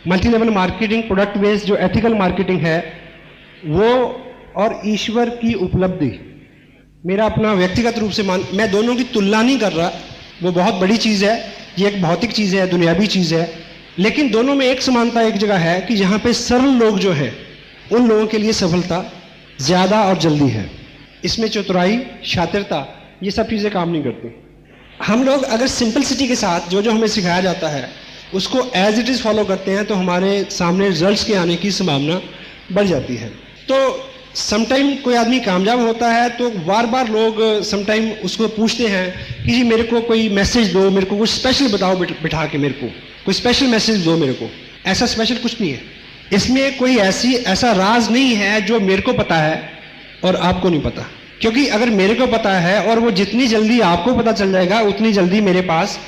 Multi level marketing, product based जो ethical marketing है वो, और ईश्वर की उपलब्धि, मेरा अपना व्यक्तिगत रूप से मैं दोनों की तुलना नहीं कर रहा, वो बहुत बड़ी चीज़ है, ये एक भौतिक चीज़ है, दुनियावी चीज़ है, लेकिन दोनों में एक समानता एक जगह है कि यहाँ पे सरल लोग जो हैं उन लोगों के लिए सफलता ज़्यादा और जल्दी है। इसमें चतुराई, शातिरता, ये सब चीज़ें काम नहीं करती। हम लोग अगर सिंपलिसिटी के साथ जो जो हमें सिखाया जाता है उसको एज इट इज़ फॉलो करते हैं तो हमारे सामने रिजल्ट्स के आने की संभावना बढ़ जाती है। तो समटाइम कोई आदमी कामयाब होता है तो बार बार लोग समटाइम उसको पूछते हैं कि जी मेरे को कोई मैसेज दो, मेरे को कुछ स्पेशल बताओ, बिठा के मेरे को कोई स्पेशल मैसेज दो मेरे को। ऐसा स्पेशल कुछ नहीं है, इसमें कोई ऐसा राज नहीं है जो मेरे को पता है और आपको नहीं पता। क्योंकि अगर मेरे को पता है और वो जितनी जल्दी आपको पता चल जाएगा उतनी जल्दी मेरे पास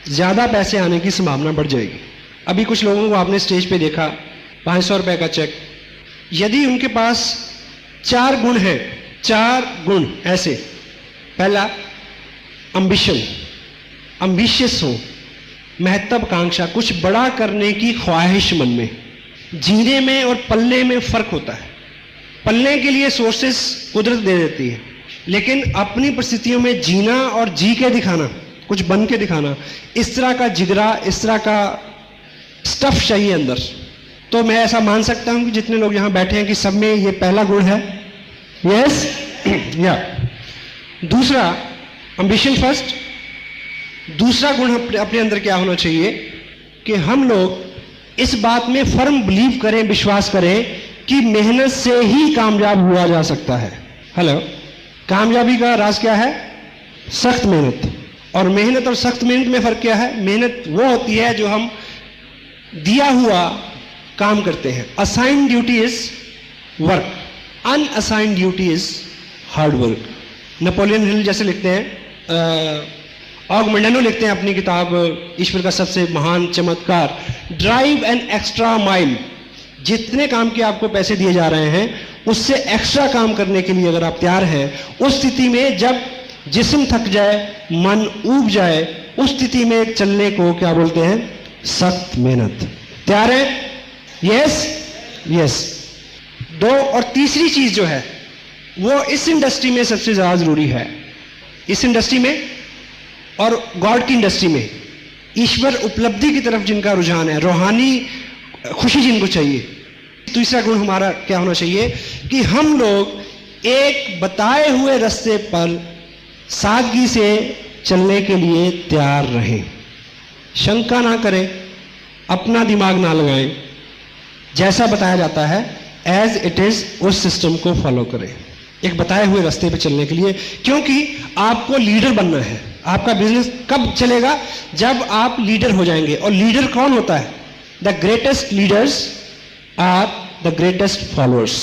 ज़्यादा पैसे आने की संभावना बढ़ जाएगी। अभी कुछ लोगों को आपने स्टेज पे देखा, 500 रुपये का चेक, यदि उनके पास 4 गुण हैं, 4 गुण ऐसे, पहला अम्बिशन, अम्बिशियस हो, महत्वाकांक्षा, कुछ बड़ा करने की ख्वाहिश मन में। जीने में और पलने में फर्क होता है। पलने के लिए सोर्सेस कुदरत दे देती है, लेकिन अपनी परिस्थितियों में जीना और जी के दिखाना, कुछ बन के दिखाना, इस तरह का जिगरा, इस तरह का स्टफ चाहिए अंदर। तो मैं ऐसा मान सकता हूं कि जितने लोग यहां बैठे हैं कि सब में ये पहला गुण है। यस या दूसरा एम्बिशन फर्स्ट। दूसरा गुण अपने अंदर क्या होना चाहिए कि हम लोग इस बात में फर्म बिलीव करें, विश्वास करें कि मेहनत से ही कामयाब हुआ जा सकता है। हेलो, कामयाबी का राज क्या है? सख्त मेहनत। और मेहनत और सख्त मेहनत में फर्क क्या है? मेहनत वो होती है जो हम दिया हुआ काम करते हैं। Assigned duty is work, unassigned duty is hard work. Napoleon Hill जैसे लिखते हैं, ऑगमेंडानो लिखते हैं अपनी किताब ईश्वर का सबसे महान चमत्कार, ड्राइव एन एक्स्ट्रा माइल। जितने काम के आपको पैसे दिए जा रहे हैं उससे एक्स्ट्रा काम करने के लिए अगर आप तैयार हैं, उस स्थिति में जब जिस्म थक जाए, मन ऊब जाए, उस स्थिति में चलने को क्या बोलते हैं? सख्त मेहनत। तैयार है? Yes yes. 2 और तीसरी चीज जो है वो इस इंडस्ट्री में सबसे ज्यादा जरूरी है। इस इंडस्ट्री में और गॉड की इंडस्ट्री में ईश्वर उपलब्धि की तरफ जिनका रुझान है, रूहानी खुशी जिनको चाहिए। तीसरा गुण हमारा क्या होना चाहिए कि हम लोग एक बताए हुए रास्ते पर सादगी से चलने के लिए तैयार रहें। शंका ना करें, अपना दिमाग ना लगाएं, जैसा बताया जाता है एज इट इज उस सिस्टम को फॉलो करें एक बताए हुए रास्ते पर चलने के लिए। क्योंकि आपको लीडर बनना है। आपका बिजनेस कब चलेगा? जब आप लीडर हो जाएंगे। और लीडर कौन होता है? The greatest leaders are the greatest followers.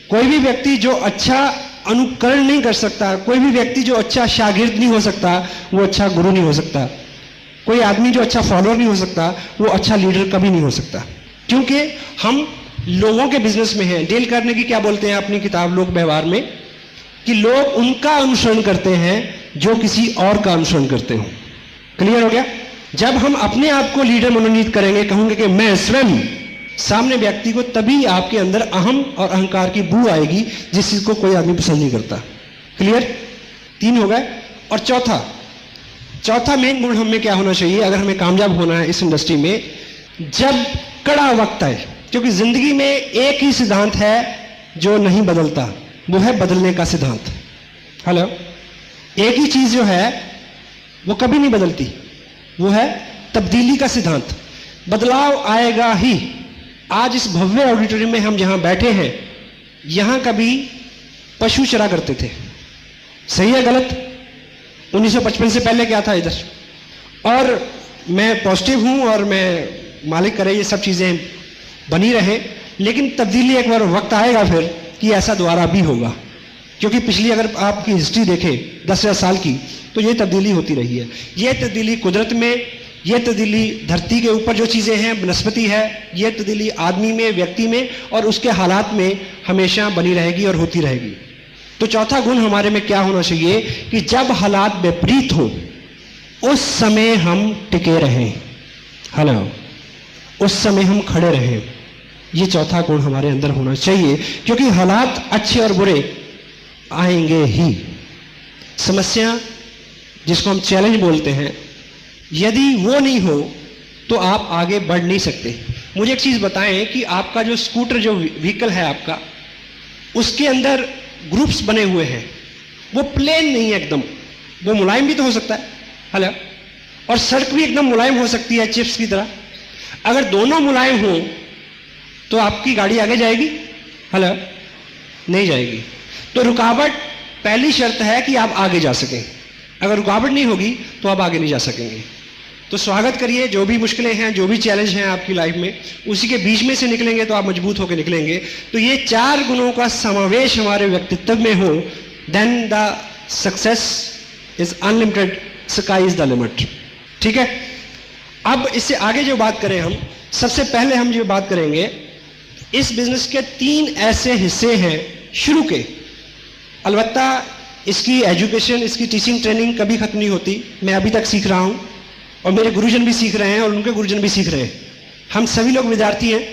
कोई भी व्यक्ति जो अच्छा अनुकरण नहीं कर सकता, कोई भी व्यक्ति जो अच्छा शागिर्द नहीं हो सकता, वो अच्छा गुरु नहीं हो सकता। कोई आदमी जो अच्छा फॉलोअर नहीं हो सकता, वो अच्छा लीडर कभी नहीं हो सकता। क्योंकि हम लोगों के बिजनेस में हैं। डेल कार्नेगी क्या बोलते हैं अपनी किताब लोक व्यवहार में कि लोग उनका अनुसरण करते हैं जो किसी और का अनुसरण करते हो। क्लियर हो गया? जब हम अपने आप को लीडर मनोनीत करेंगे, कहूंगे कि मैं स्वयं, सामने व्यक्ति को तभी आपके अंदर अहम और अहंकार की बू आएगी, जिस चीज को कोई आदमी पसंद नहीं करता। क्लियर? 3 हो गए। और चौथा मेन गुण हमें क्या होना चाहिए अगर हमें कामयाब होना है इस इंडस्ट्री में? जब कड़ा वक्त आए, क्योंकि जिंदगी में एक ही सिद्धांत है जो नहीं बदलता, वो है बदलने का सिद्धांत। हेलो, एक ही चीज जो है वो कभी नहीं बदलती, वो है तब्दीली का सिद्धांत। बदलाव आएगा ही। आज इस भव्य ऑडिटोरियम में हम जहां बैठे हैं, यहां कभी पशु चरा करते थे। सही है गलत? 1955 से पहले क्या था इधर? और मैं पॉजिटिव हूं और मैं मालिक करे ये सब चीजें बनी रहे, लेकिन तब्दीली एक बार वक्त आएगा फिर कि ऐसा दोबारा भी होगा। क्योंकि पिछली अगर आपकी हिस्ट्री देखें 10,000 साल की, तो ये तब्दीली होती रही है। ये तब्दीली कुदरत में, ये तब्दीली धरती के ऊपर जो चीज़ें हैं, वनस्पति है, ये तब्दीली आदमी में, व्यक्ति में और उसके हालात में हमेशा बनी रहेगी और होती रहेगी। तो चौथा गुण हमारे में क्या होना चाहिए कि जब हालात विपरीत हो उस समय हम टिके रहें। हेलो, उस समय हम खड़े रहें। ये चौथा गुण हमारे अंदर होना चाहिए, क्योंकि हालात अच्छे और बुरे आएंगे ही। समस्या जिसको हम चैलेंज बोलते हैं, यदि वो नहीं हो तो आप आगे बढ़ नहीं सकते। मुझे एक चीज बताएं कि आपका जो स्कूटर, जो व्हीकल है आपका, उसके अंदर ग्रुप्स बने हुए हैं, वो प्लेन नहीं है एकदम, वो मुलायम भी तो हो सकता है, हेलो, और सड़क भी एकदम मुलायम हो सकती है चिप्स की तरह। अगर दोनों मुलायम हो तो आपकी गाड़ी आगे जाएगी, हेलो, नहीं जाएगी। तो रुकावट पहली शर्त है कि आप आगे जा सकें। अगर रुकावट नहीं होगी तो आप आगे नहीं जा सकेंगे। तो स्वागत करिए, जो भी मुश्किलें हैं, जो भी चैलेंज हैं आपकी लाइफ में, उसी के बीच में से निकलेंगे तो आप मजबूत होकर निकलेंगे। तो ये 4 गुणों का समावेश हमारे व्यक्तित्व में हो, then the success is unlimited, sky is the limit. ठीक है, अब इससे आगे जो बात करें हम, सबसे पहले हम जो बात करेंगे, इस बिजनेस के 3 ऐसे हिस्से हैं शुरू के। अलबत्ता इसकी एजुकेशन, इसकी टीचिंग ट्रेनिंग कभी खत्म नहीं होती। मैं अभी तक सीख रहा हूं और मेरे गुरुजन भी सीख रहे हैं और उनके गुरुजन भी सीख रहे हैं। हम सभी लोग विद्यार्थी हैं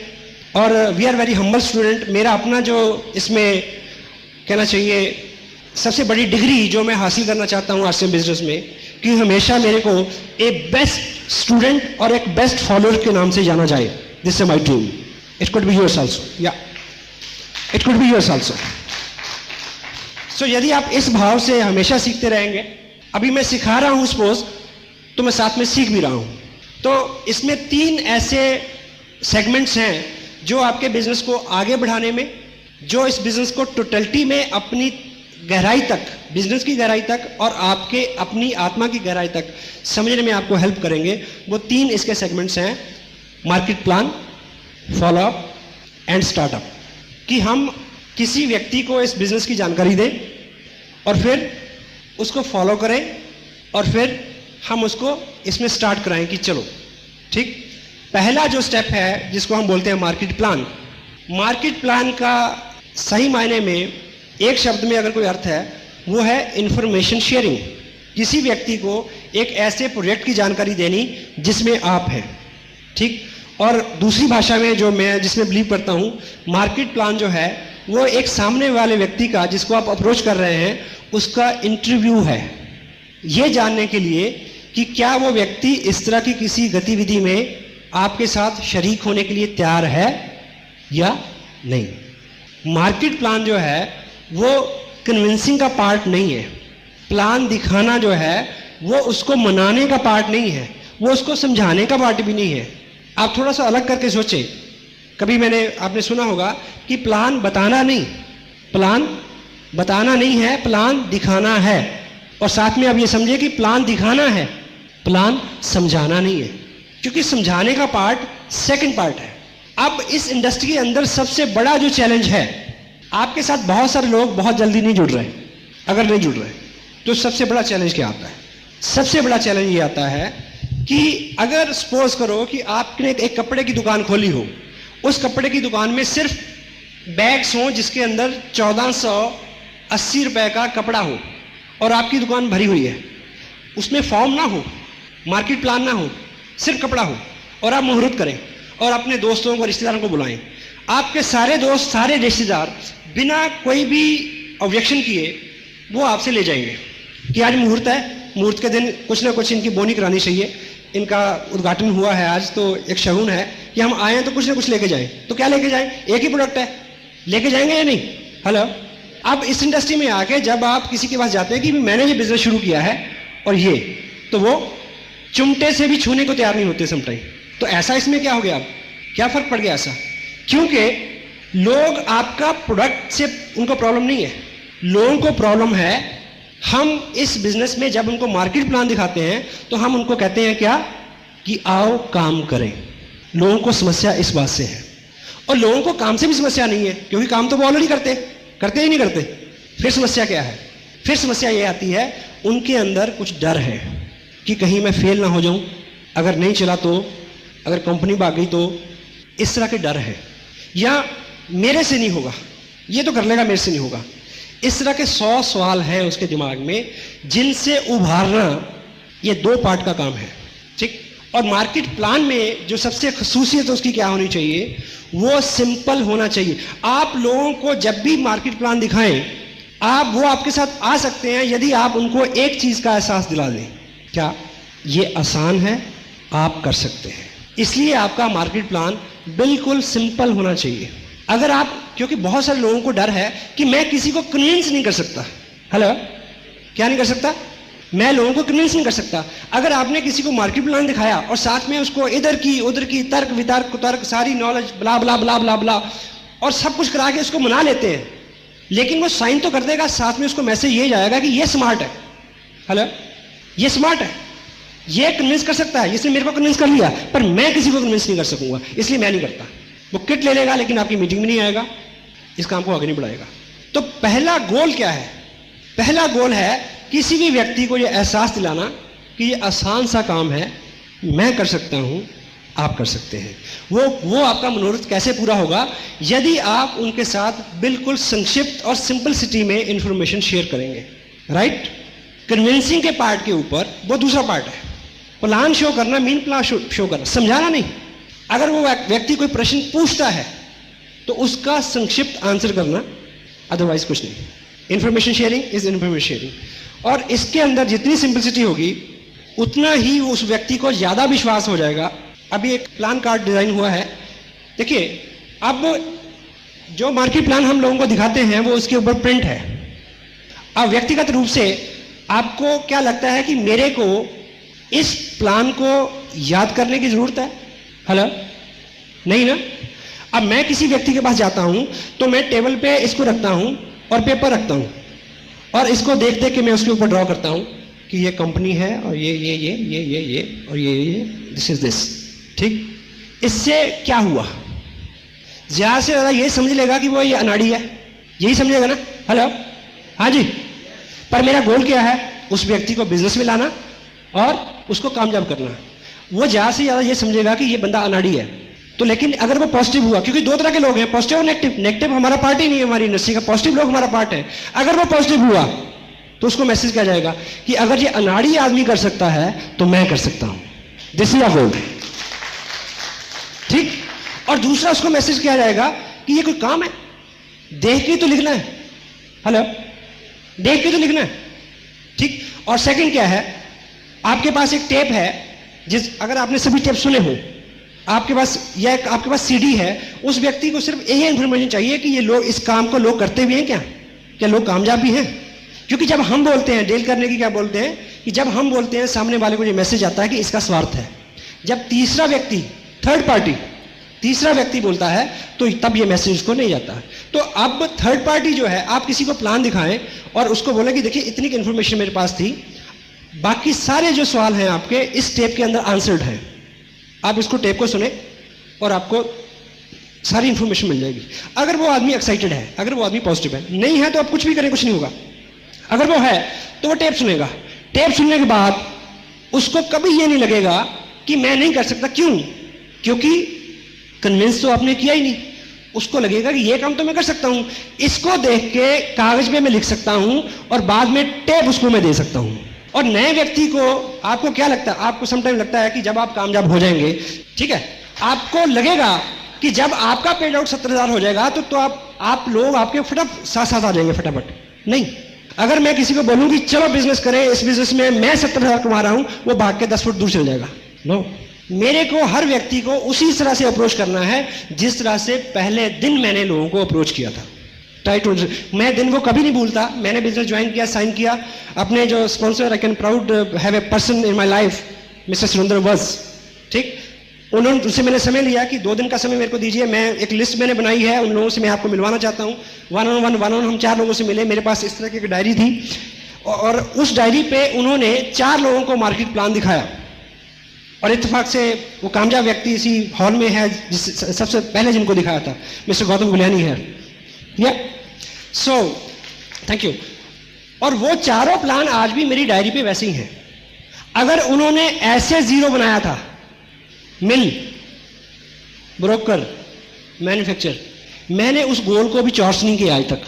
और we are very humble student. मेरा अपना जो इसमें कहना चाहिए सबसे बड़ी डिग्री जो मैं हासिल करना चाहता हूं आरसीएम बिजनेस में, कि हमेशा मेरे को एक बेस्ट स्टूडेंट और एक बेस्ट फॉलोअर के नाम से जाना जाए। This is my dream. It could be yours also, या it could be yours also. So यदि आप इस भाव से हमेशा सीखते रहेंगे, अभी मैं सिखा रहा हूं सपोज, तो मैं साथ में सीख भी रहा हूं। तो इसमें 3 ऐसे सेगमेंट्स हैं जो आपके बिजनेस को आगे बढ़ाने में, जो इस बिजनेस को टोटलिटी में अपनी गहराई तक, बिजनेस की गहराई तक और आपके अपनी आत्मा की गहराई तक समझने में आपको हेल्प करेंगे। वो 3 इसके सेगमेंट्स हैं, market plan, follow up and startup. कि हम किसी व्यक्ति को इस बिजनेस की जानकारी दें और फिर उसको फॉलो करें और फिर हम उसको इसमें स्टार्ट कराएं कि चलो ठीक। पहला जो स्टेप है जिसको हम बोलते हैं मार्केट प्लान। मार्केट प्लान का सही मायने में एक शब्द में अगर कोई अर्थ है, वो है इंफॉर्मेशन शेयरिंग। किसी व्यक्ति को एक ऐसे प्रोजेक्ट की जानकारी देनी जिसमें आप हैं, ठीक। और दूसरी भाषा में जो मैं जिसमें बिलीव करता हूं, मार्केट प्लान जो है वो एक सामने वाले व्यक्ति का, जिसको आप अप्रोच कर रहे हैं, उसका इंटरव्यू है, ये जानने के लिए कि क्या वो व्यक्ति इस तरह की किसी गतिविधि में आपके साथ शरीक होने के लिए तैयार है या नहीं। मार्केट प्लान जो है वो कन्विंसिंग का पार्ट नहीं है। प्लान दिखाना जो है वो उसको मनाने का पार्ट नहीं है, वो उसको समझाने का पार्ट भी नहीं है। आप थोड़ा सा अलग करके सोचें। कभी आपने सुना होगा कि प्लान बताना नहीं, प्लान बताना नहीं है, प्लान दिखाना है। और साथ में आप ये समझिए कि प्लान दिखाना है, प्लान समझाना नहीं है, क्योंकि समझाने का पार्ट सेकंड पार्ट है। अब इस इंडस्ट्री के अंदर सबसे बड़ा जो चैलेंज है, आपके साथ बहुत सारे लोग बहुत जल्दी नहीं जुड़ रहे। अगर नहीं जुड़ रहे तो सबसे बड़ा चैलेंज क्या आता है? सबसे बड़ा चैलेंज ये आता है कि अगर सपोज करो कि आपने एक कपड़े की दुकान खोली हो, उस कपड़े की दुकान में सिर्फ बैग्स हो जिसके अंदर 1480 रुपए का कपड़ा हो और आपकी दुकान भरी हुई है, उसमें फॉर्म ना हो, मार्केट प्लान ना हो, सिर्फ कपड़ा हो, और आप मुहूर्त करें और अपने दोस्तों को, रिश्तेदारों को बुलाएं। आपके सारे दोस्त, सारे रिश्तेदार बिना कोई भी ऑब्जेक्शन किए वो आपसे ले जाएंगे कि आज मुहूर्त है, मुहूर्त के दिन कुछ ना कुछ इनकी बोनी करानी चाहिए, इनका उद्घाटन हुआ है आज, तो एक शगुन है कि हम आए हैं तो कुछ ना कुछ लेके जाएं। तो क्या लेके जाएं? एक ही प्रोडक्ट है, लेके जाएंगे या नहीं? हेलो। अब इस इंडस्ट्री में आके जब आप किसी के पास जाते हैं कि मैंने ये बिजनेस शुरू किया है और ये, तो वो चुमटे से भी छूने को तैयार नहीं होते समटाइम। तो ऐसा इसमें क्या हो गया? अब क्या फर्क पड़ गया ऐसा? क्योंकि लोग आपका प्रोडक्ट से उनको प्रॉब्लम नहीं है, लोगों को प्रॉब्लम है हम इस बिजनेस में जब उनको मार्केट प्लान दिखाते हैं तो हम उनको कहते हैं क्या कि आओ काम करें। लोगों को समस्या इस बात से है, और लोगों को काम से भी समस्या नहीं है क्योंकि काम तो वो ऑलरेडी करते ही नहीं करते। फिर समस्या क्या है? फिर समस्या ये आती है उनके अंदर कुछ डर है कि कहीं मैं फेल ना हो जाऊं, अगर नहीं चला तो, अगर कंपनी भाग गई तो, इस तरह के डर है। या मेरे से नहीं होगा, ये तो कर लेगा, मेरे से नहीं होगा। इस तरह के 100 सवाल हैं उसके दिमाग में जिनसे उभारना ये 2 पार्ट का काम है, ठीक। और मार्केट प्लान में जो सबसे खसूसियत उसकी क्या होनी चाहिए, वो सिंपल होना चाहिए। आप लोगों को जब भी मार्केट प्लान दिखाएं, वो आपके साथ आ सकते हैं यदि आप उनको एक चीज का एहसास दिला दें, क्या ये आसान है, आप कर सकते हैं। इसलिए आपका मार्केट प्लान बिल्कुल सिंपल होना चाहिए। अगर आप, क्योंकि बहुत सारे लोगों को डर है कि मैं किसी को कन्विंस नहीं कर सकता। हेलो, क्या नहीं कर सकता? मैं लोगों को कन्विंस नहीं कर सकता। अगर आपने किसी को मार्केट प्लान दिखाया और साथ में उसको इधर की उधर की तर्क वितर्क कुतर्क सारी नॉलेज ब्ला ब्ला ब्ला ब्ला ब्ला और सब कुछ करा के उसको मना लेते हैं, लेकिन वो साइन तो कर देगा, साथ में उसको मैसेज ये जाएगा कि ये स्मार्ट है। हेलो, ये स्मार्ट है, ये कन्विंस कर सकता है, इसने मेरे को कन्विंस कर लिया, पर मैं किसी को कन्विंस नहीं कर सकूंगा, इसलिए मैं नहीं करता। वो किट ले लेगा लेकिन आपकी मीटिंग में नहीं आएगा, इस काम को आगे नहीं बढ़ाएगा। तो पहला गोल क्या है? पहला गोल है किसी भी व्यक्ति को यह एहसास दिलाना कि ये आसान सा काम है, मैं कर सकता हूं, आप कर सकते हैं। वो आपका मनोरथ कैसे पूरा होगा? यदि आप उनके साथ बिल्कुल संक्षिप्त और सिंपलिसिटी में इंफॉर्मेशन शेयर करेंगे। राइट? कन्विंसिंग के पार्ट के ऊपर वो दूसरा पार्ट है। प्लान शो करना, मीन प्लान शो करना, समझाना नहीं। अगर वो व्यक्ति कोई प्रश्न पूछता है तो उसका संक्षिप्त आंसर करना, अदरवाइज कुछ नहीं। Information sharing is information sharing. और इसके अंदर जितनी सिंपलिसिटी होगी उतना ही उस व्यक्ति को ज्यादा विश्वास हो जाएगा। अभी एक प्लान कार्ड डिजाइन हुआ है, देखिए, अब जो मार्केट प्लान हम लोगों को दिखाते हैं वो उसके ऊपर प्रिंट है। अब व्यक्तिगत रूप से आपको क्या लगता है कि मेरे को इस प्लान को याद करने की जरूरत है? हेलो, नहीं ना। अब मैं किसी व्यक्ति के पास जाता हूं तो मैं टेबल पे इसको रखता हूं और पेपर रखता हूं और इसको देख देख के मैं उसके ऊपर ड्रॉ करता हूं कि ये कंपनी है और ये और ये दिस इज दिस। ठीक, इससे क्या हुआ? ज्यादा से ज्यादा ये समझ लेगा कि वो ये अनाड़ी है, यही समझेगा ना। हेलो, हाँ जी। पर मेरा गोल क्या है? उस व्यक्ति को बिजनेस में लाना और उसको कामयाब करना। वो ज्यादा से ज्यादा ये समझेगा कि ये बंदा अनाड़ी है। तो लेकिन अगर वो पॉजिटिव हुआ, क्योंकि दो तरह के लोग हैं, पॉजिटिव और नेगेटिव। नेगेटिव हमारा पार्ट ही नहीं है हमारी इंडस्ट्री का, पॉजिटिव लोग हमारा पार्ट है। अगर वो पॉजिटिव हुआ तो उसको मैसेज किया जाएगा कि अगर ये अनाड़ी आदमी कर सकता है तो मैं कर सकता हूं। दिस इज अ गोल। ठीक, और दूसरा उसको मैसेज किया जाएगा कि ये कोई काम है, देख के तो लिखना है। हेलो, देख के तो लिखना है। ठीक, और सेकंड क्या है? आपके पास एक टेप है, अगर आपने सभी टेप सुने हो, आपके पास सीडी है, उस व्यक्ति को सिर्फ यही इंफॉर्मेशन चाहिए कि ये लोग इस काम को लोग करते भी हैं, क्या लोग कामयाब भी हैं। क्योंकि जब हम बोलते हैं, डील करने की क्या बोलते हैं कि जब हम बोलते हैं सामने वाले को ये मैसेज आता है कि इसका स्वार्थ है। जब तीसरा व्यक्ति, थर्ड पार्टी, तीसरा व्यक्ति बोलता है तो तब ये मैसेज उसको नहीं जाता। तो अब थर्ड पार्टी जो है, आप किसी को प्लान दिखाएं और उसको बोले कि देखिए इतनी इंफॉर्मेशन मेरे पास थी, बाकी सारे जो सवाल हैं आपके इस टेप के अंदर आंसर्ड हैं, आप इसको टेप को सुने और आपको सारी इंफॉर्मेशन मिल जाएगी। अगर वो आदमी एक्साइटेड है, अगर वो आदमी पॉजिटिव है, नहीं है तो आप कुछ भी करें, कुछ नहीं होगा। अगर वो है तो वो टेप सुनेगा। टेप सुनने के बाद उसको कभी ये नहीं लगेगा कि मैं नहीं कर सकता। क्यों? क्योंकि कन्विंस तो आपने किया ही नहीं। उसको लगेगा कि ये काम तो मैं कर सकता हूं, इसको देख के कागज पे मैं लिख सकता हूं और बाद में टेप उसको मैं दे सकता हूं। और नए व्यक्ति को, आपको क्या लगता है? आपको समटाइम लगता है कि जब आप कामयाब हो जाएंगे, ठीक है, आपको लगेगा कि जब आपका पेड आउट 70,000 हो जाएगा तो आप लोग आपके फटाफट साथ आ जाएंगे फटाफट। नहीं, अगर मैं किसी को बोलूं कि चलो बिजनेस करें, इस बिजनेस में मैं 70,000 कमा रहा हूं, वो भाग के 10 फुट दूर चल जाएगा। नो, मेरे को हर व्यक्ति को उसी तरह से अप्रोच करना है जिस तरह से पहले दिन मैंने लोगों को अप्रोच किया था। मैं दिन वो कभी नहीं भूलता। मैंने बिजनेस ज्वाइन किया, साइन किया, अपने जो sponsor, I can proud have a person in my life, mister Surendra वंश। ठीक, उनसे मैंने समय लिया कि 2 दिन का समय मेरे को दीजिए, मैं एक लिस्ट मैंने बनाई है, उन लोगों से मैं आपको मिलवाना चाहता हूँ। वन ऑन हम 4 लोगों से मिले। मेरे पास इस तरह की एक डायरी थी और उस डायरी पे उन्होंने 4 लोगों को मार्केट प्लान दिखाया और इत्तेफाक से वो कामयाब व्यक्ति इसी हॉल में है सबसे पहले जिनको दिखाया था, मिस्टर गौतम गुलियानी है। So thank you. और वो चारों प्लान आज भी मेरी डायरी पे वैसे ही हैं। अगर उन्होंने ऐसे 0 बनाया था, मिल, ब्रोकर, मैन्युफैक्चर, मैंने उस गोल को भी चॉर्स नहीं किया आज तक,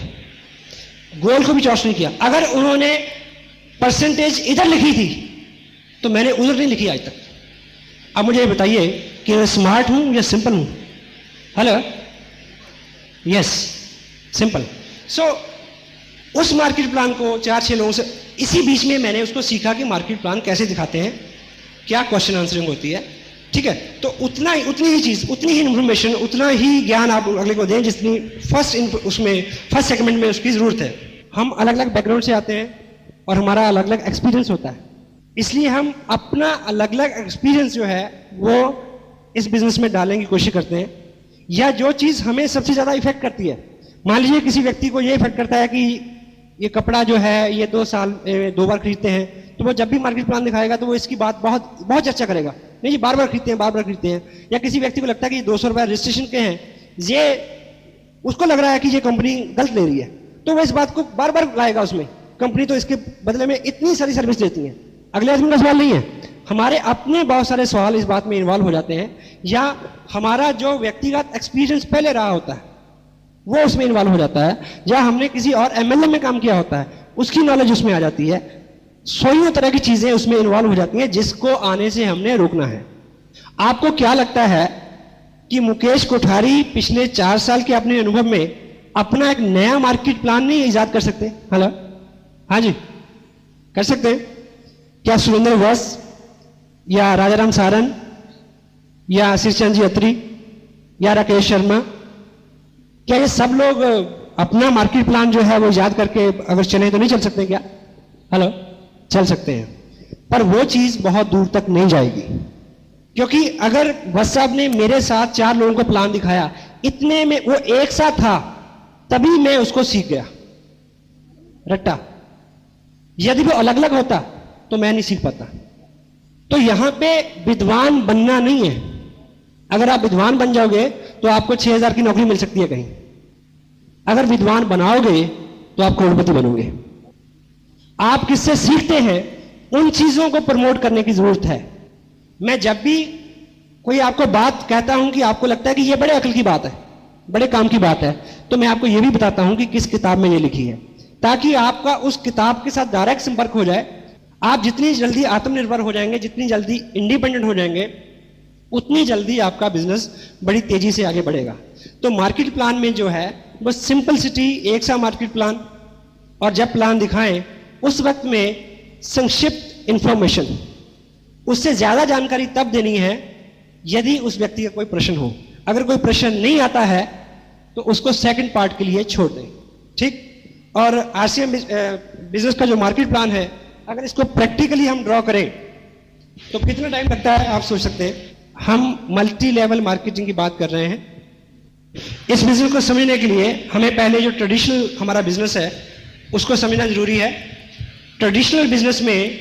गोल को भी चॉर्स नहीं किया। अगर उन्होंने परसेंटेज इधर लिखी थी तो मैंने उधर नहीं लिखी आज तक। अब मुझे ये बताइए कि मैं स्मार्ट हूं या सिंपल हूं? Hello, yes, simple. सो उस मार्केट प्लान को 4-6 लोगों से, इसी बीच में मैंने उसको सीखा कि मार्केट प्लान कैसे दिखाते हैं, क्या क्वेश्चन आंसरिंग होती है, ठीक है। तो उतनी ही चीज, उतनी ही इंफॉर्मेशन, उतना ही ज्ञान आप अगले को दें जितनी फर्स्ट सेगमेंट में उसकी जरूरत है। हम अलग अलग बैकग्राउंड से आते हैं और हमारा अलग अलग एक्सपीरियंस होता है, इसलिए हम अपना अलग अलग एक्सपीरियंस जो है वो इस बिजनेस में डालने की कोशिश करते हैं। या जो चीज हमें सबसे ज्यादा इफेक्ट करती है, मान लीजिए किसी व्यक्ति को ये इफेक्ट करता है कि ये कपड़ा जो है ये 2 साल 2 बार खरीदते हैं, तो वो जब भी मार्केट प्लान दिखाएगा तो वो इसकी बात बहुत बहुत चर्चा करेगा, नहीं जी बार बार खरीदते हैं, बार बार खरीदते हैं। या किसी व्यक्ति को लगता है कि 200 रुपए रजिस्ट्रेशन के हैं, ये उसको लग रहा है कि ये कंपनी गलत ले रही है, तो वो इस बात को बार बार लाएगा उसमें, कंपनी तो इसके बदले में इतनी सारी सर्विस देती है। अगले आदमी का सवाल नहीं है, हमारे अपने बहुत सारे सवाल इस बात में इन्वॉल्व हो जाते हैं, या हमारा जो व्यक्तिगत एक्सपीरियंस पहले रहा होता है वो उसमें इन्वॉल्व हो जाता है, या हमने किसी और एमएलए में काम किया होता है उसकी नॉलेज उसमें आ जाती है। सौ तरह की चीजें उसमें इन्वॉल्व हो जाती हैं जिसको आने से हमने रोकना है। आपको क्या लगता है कि मुकेश कोठारी पिछले 4 साल के अपने अनुभव में अपना एक नया मार्केट प्लान नहीं इजाद कर सकते? हेलो, हाँ जी, कर सकते हैं क्या? सुरेंद्र वस या राजाराम सारन या श्रीचंद जी अत्री या राकेश शर्मा, क्या ये सब लोग अपना मार्केट प्लान जो है वो याद करके अगर चले तो नहीं चल सकते क्या? हेलो, चल सकते हैं, पर वो चीज बहुत दूर तक नहीं जाएगी, क्योंकि अगर वस साहब ने मेरे साथ 4 लोगों को प्लान दिखाया, इतने में वो एक साथ था तभी मैं उसको सीख गया रट्टा। यदि वो अलग अलग होता तो मैं नहीं सीख पाता। तो यहां पे विद्वान बनना नहीं है। अगर आप विद्वान बन जाओगे तो आपको 6,000 की नौकरी मिल सकती है कहीं, अगर विद्वान बनाओगे तो आप करोड़पति बनोगे। आप किससे सीखते हैं उन चीजों को प्रमोट करने की जरूरत है। मैं जब भी कोई आपको बात कहता हूं कि आपको लगता है कि यह बड़े अकल की बात है, बड़े काम की बात है, तो मैं आपको यह भी बताता हूं कि किस किताब में यह लिखी है, ताकि आपका उस किताब के साथ डायरेक्ट संपर्क हो जाए। आप जितनी जल्दी आत्मनिर्भर हो जाएंगे, जितनी जल्दी इंडिपेंडेंट हो जाएंगे, उतनी जल्दी आपका बिजनेस बड़ी तेजी से आगे बढ़ेगा। तो मार्केट प्लान में जो है वो सिंपलिसिटी, एक सा मार्केट प्लान, और जब प्लान दिखाएं उस वक्त में संक्षिप्त इंफॉर्मेशन, उससे ज्यादा जानकारी तब देनी है यदि उस व्यक्ति का कोई प्रश्न हो। अगर कोई प्रश्न नहीं आता है तो उसको सेकंड पार्ट के लिए छोड़ दें, ठीक। और आरसीएम बिजनेस का जो मार्केट प्लान है, अगर इसको प्रैक्टिकली हम ड्रॉ करें तो कितना टाइम लगता है आप सोच सकते हैं। हम मल्टी लेवल मार्केटिंग की बात कर रहे हैं। इस बिजनेस को समझने के लिए हमें पहले जो ट्रेडिशनल हमारा बिजनेस है उसको समझना जरूरी है। ट्रेडिशनल बिजनेस में,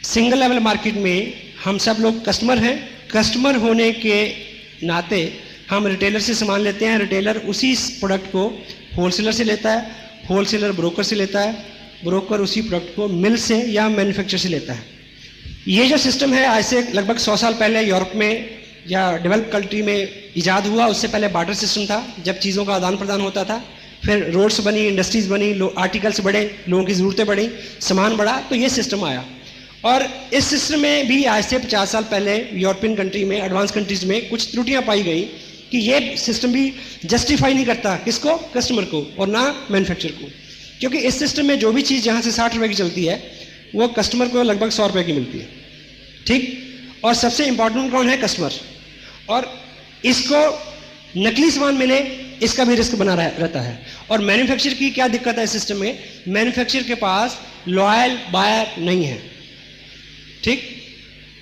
सिंगल लेवल मार्केट में हम सब लोग कस्टमर हैं। कस्टमर होने के नाते हम रिटेलर से सामान लेते हैं, रिटेलर उसी प्रोडक्ट को होलसेलर से लेता है, होलसेलर ब्रोकर से लेता है, ब्रोकर उसी प्रोडक्ट को मिल से या मैन्युफैक्चर से लेता है। ये जो सिस्टम है आज से लगभग 100 साल पहले यूरोप में या डेवलप कंट्री में इजाद हुआ। उससे पहले बार्टर सिस्टम था, जब चीज़ों का आदान प्रदान होता था। फिर रोड्स बनी, इंडस्ट्रीज बनी, आर्टिकल्स बढ़े, लोगों की ज़रूरतें बढ़ी, सामान बढ़ा, तो ये सिस्टम आया। और इस सिस्टम में भी आज से 50 साल पहले यूरोपियन कंट्री में, एडवांस कंट्रीज में कुछ त्रुटियां पाई गई कि ये सिस्टम भी जस्टिफाई नहीं करता किसको, कस्टमर को, और ना मैन्युफैक्चर को। क्योंकि इस सिस्टम में जो भी चीज़ यहाँ से 60 रुपए की चलती है वो कस्टमर को लगभग 100 रुपए की मिलती है, ठीक। और सबसे इंपॉर्टेंट कौन है, कस्टमर। और इसको नकली सामान मिले इसका भी रिस्क बना रहता है। और मैन्युफैक्चर की क्या दिक्कत है इस सिस्टम में, मैन्युफैक्चर के पास लॉयल बायर नहीं है, ठीक।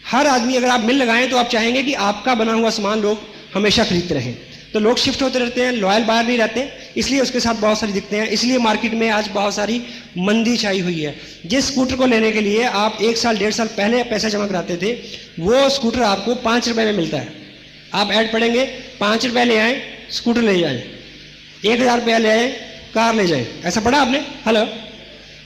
हर आदमी, अगर आप मिल लगाएं तो आप चाहेंगे कि आपका बना हुआ सामान लोग हमेशा खरीदते रहें, तो लोग शिफ्ट होते रहते हैं, लॉयल बायर नहीं रहते, इसलिए उसके साथ बहुत सारी दिक्कतें हैं। इसलिए मार्केट में आज बहुत सारी मंदी छाई हुई है। जिस स्कूटर को लेने के लिए आप 1 साल 1.5 साल पहले पैसा जमा कराते थे, वो स्कूटर आपको 5 रुपए में मिलता है। आप ऐड पढ़ेंगे, 5 रुपए ले आए स्कूटर ले जाए, 1000 रुपया ले आए कार ले जाए। ऐसा पढ़ा आपने? हेलो,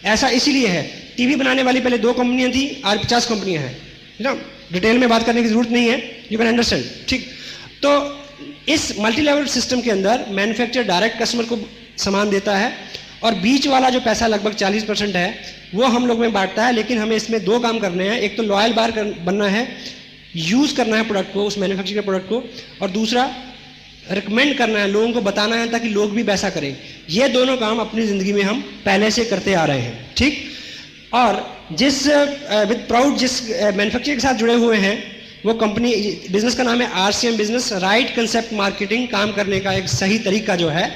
ऐसा इसीलिए है। टीवी बनाने वाली पहले 2 कंपनियां थी, आज 50 कंपनियां हैं, ना। डिटेल में बात करने की जरूरत नहीं है, यू कैन अंडरस्टैंड, ठीक। तो इस मल्टी लेवल सिस्टम के अंदर मैन्युफैक्चर डायरेक्ट कस्टमर को सामान देता है, और बीच वाला जो पैसा लगभग 40% है वो हम लोग में बांटता है। लेकिन हमें इसमें 2 काम करने हैं। एक तो लॉयल बायर बनना है, यूज़ करना है प्रोडक्ट को, उस मैन्युफैक्चर के प्रोडक्ट को, और दूसरा रिकमेंड करना है, लोगों को बताना है ताकि लोग भी वैसा करें। ये दोनों काम अपनी ज़िंदगी में हम पहले से करते आ रहे हैं, ठीक। और जिस विद प्राउड जिस मैन्युफैक्चर के साथ जुड़े हुए हैं, वो कंपनी, बिजनेस का नाम है RCM business, right concept marketing. काम करने का एक सही तरीका जो है,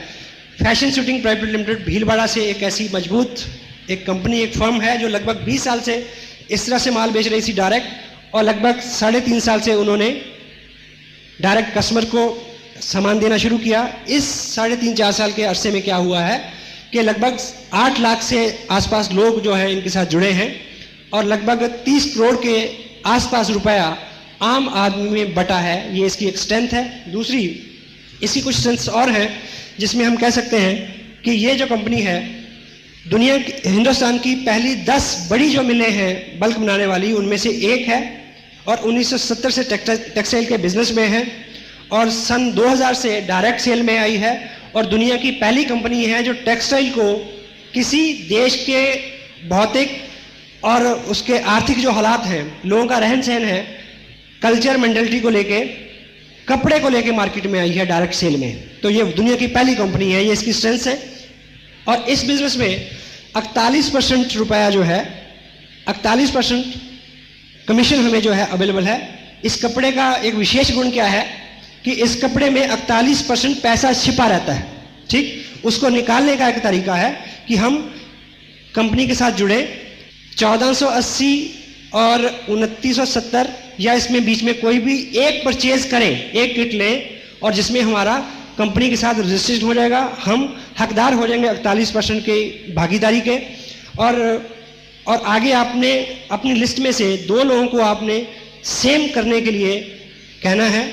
fashion shooting private limited Bhilwara से एक ऐसी मजबूत एक कंपनी, एक फर्म है जो लगभग 20 साल से इस तरह से माल बेच रही थी डायरेक्ट, और लगभग 3.5 साल से उन्होंने डायरेक्ट कस्टमर को सामान देना शुरू किया। इस 3.5-4 साल के अरसे में क्या हुआ है कि लगभग 8 लाख से आसपास लोग जो है इनके साथ जुड़े हैं, और लगभग 30 करोड़ के आसपास रुपया आम आदमी में बटा है। ये इसकी एक स्ट्रेंथ है। दूसरी इसकी कुछ स्ट्रेंथ्स और हैं जिसमें हम कह सकते हैं कि ये जो कंपनी है, दुनिया हिंदुस्तान की पहली 10 बड़ी जो मिलें हैं बल्क बनाने वाली, उनमें से एक है, और 1970 से टेक्सटाइल के बिजनेस में है, और सन 2000 से डायरेक्ट सेल में आई है, और दुनिया की पहली कंपनी है जो टेक्सटाइल को किसी देश के भौतिक और उसके आर्थिक जो हालात हैं, लोगों का रहन सहन है, कल्चर मेंटालिटी को लेके, कपड़े को लेके मार्केट में आई है डायरेक्ट सेल में। तो ये दुनिया की पहली कंपनी है, ये इसकी स्ट्रेंथ है। और इस बिजनेस में 48% रुपया जो है, 48% कमीशन हमें जो है अवेलेबल है। इस कपड़े का एक विशेष गुण क्या है कि इस कपड़े में 48% पैसा छिपा रहता है, ठीक। उसको निकालने का एक तरीका है कि हम कंपनी के साथ जुड़े, 1480 और 2970 या इसमें बीच में कोई भी एक परचेज करें, एक किट लें, और जिसमें हमारा कंपनी के साथ रजिस्ट्रेशन हो जाएगा, हम हकदार हो जाएंगे 48% के भागीदारी के। और आगे आपने अपनी लिस्ट में से 2 लोगों को आपने सेम करने के लिए कहना है।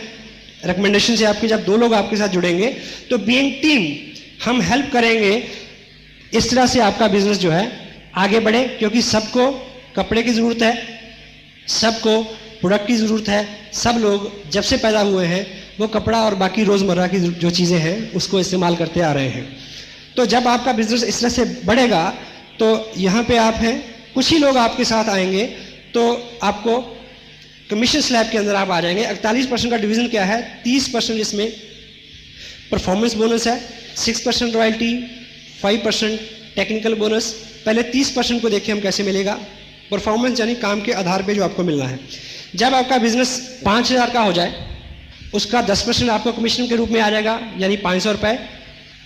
रिकमेंडेशन से आपके जब 2 लोग आपके साथ जुड़ेंगे तो बीइंग टीम हम हेल्प करेंगे, इस तरह से आपका बिजनेस जो है आगे बढ़े, क्योंकि सबको कपड़े की ज़रूरत है, सबको प्रोडक्ट की ज़रूरत है। सब लोग जब से पैदा हुए हैं वो कपड़ा और बाकी रोज़मर्रा की जो चीज़ें हैं उसको इस्तेमाल करते आ रहे हैं। तो जब आपका बिजनेस इस तरह से बढ़ेगा तो यहाँ पे आप हैं, कुछ ही लोग आपके साथ आएंगे, तो आपको कमीशन स्लैब के अंदर आप आ जाएंगे। 48% का डिवीज़न क्या है, 30% इसमें परफॉर्मेंस बोनस है, 6% रॉयल्टी, 5% टेक्निकल बोनस। पहले 30% को देखिए हम कैसे मिलेगा। परफॉर्मेंस यानी काम के आधार पे जो आपको मिलना है। जब आपका बिजनेस 5000 का हो जाए, उसका 10% आपको कमीशन के रूप में आ जाएगा, यानी 500 रुपये।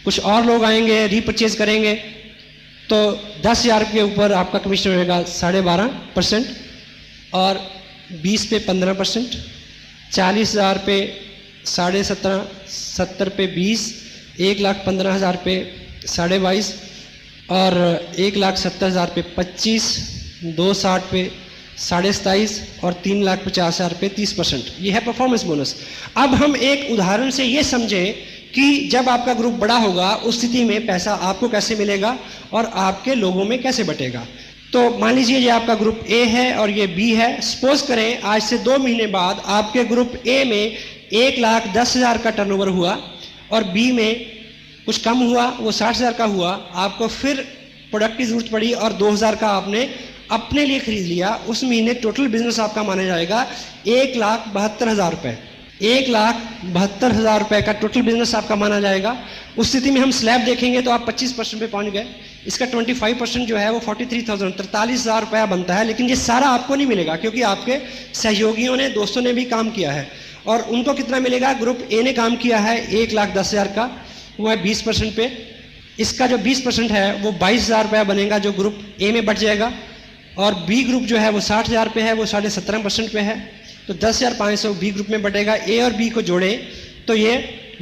कुछ और लोग आएंगे, रीपरचेज करेंगे, तो 10,000 के ऊपर आपका कमीशन रहेगा 12.5%, और 20 पे 15%, 40,000 पे 17.5%, 70 पे 20, 1,15,000 पे 22.5%, और 1,70,000 पे 25, 260 पे 27.5, और 3,50,000 पे 30%। ये है परफॉर्मेंस बोनस। अब हम एक उदाहरण से ये समझें कि जब आपका ग्रुप बड़ा होगा उस स्थिति में पैसा आपको कैसे मिलेगा और आपके लोगों में कैसे बटेगा। तो मान लीजिए ये आपका ग्रुप ए है और ये बी है। सपोज करें आज से 2 महीने बाद आपके ग्रुप ए में 1,10,000 का टर्नओवर हुआ और बी में कुछ कम हुआ, वो 60,000 का हुआ। आपको फिर प्रोडक्ट की जरूरत पड़ी और 2,000 का आपने अपने लिए खरीद लिया। उस महीने टोटल बिजनेस आपका माना जाएगा 1,72,000 रुपये। 1,72,000 रुपये का टोटल बिजनेस आपका माना जाएगा। उस स्थिति में हम स्लैब देखेंगे तो आप 25% पे पहुंच गए। इसका 25% जो है वो 43,000 रुपया बनता है। लेकिन ये सारा आपको नहीं मिलेगा क्योंकि आपके सहयोगियों ने, दोस्तों ने भी काम किया है। और उनको कितना मिलेगा? ग्रुप ए ने काम किया है 1,10,000 का, वो है 20% पे। इसका जो 20% है वो 22,000 रुपया बनेगा जो ग्रुप ए में बच जाएगा। और बी ग्रुप जो है वो 60,000 पे है, वो 17.5% पे है। तो 10,500 बी ग्रुप में बटेगा। ए और बी को जोड़े तो ये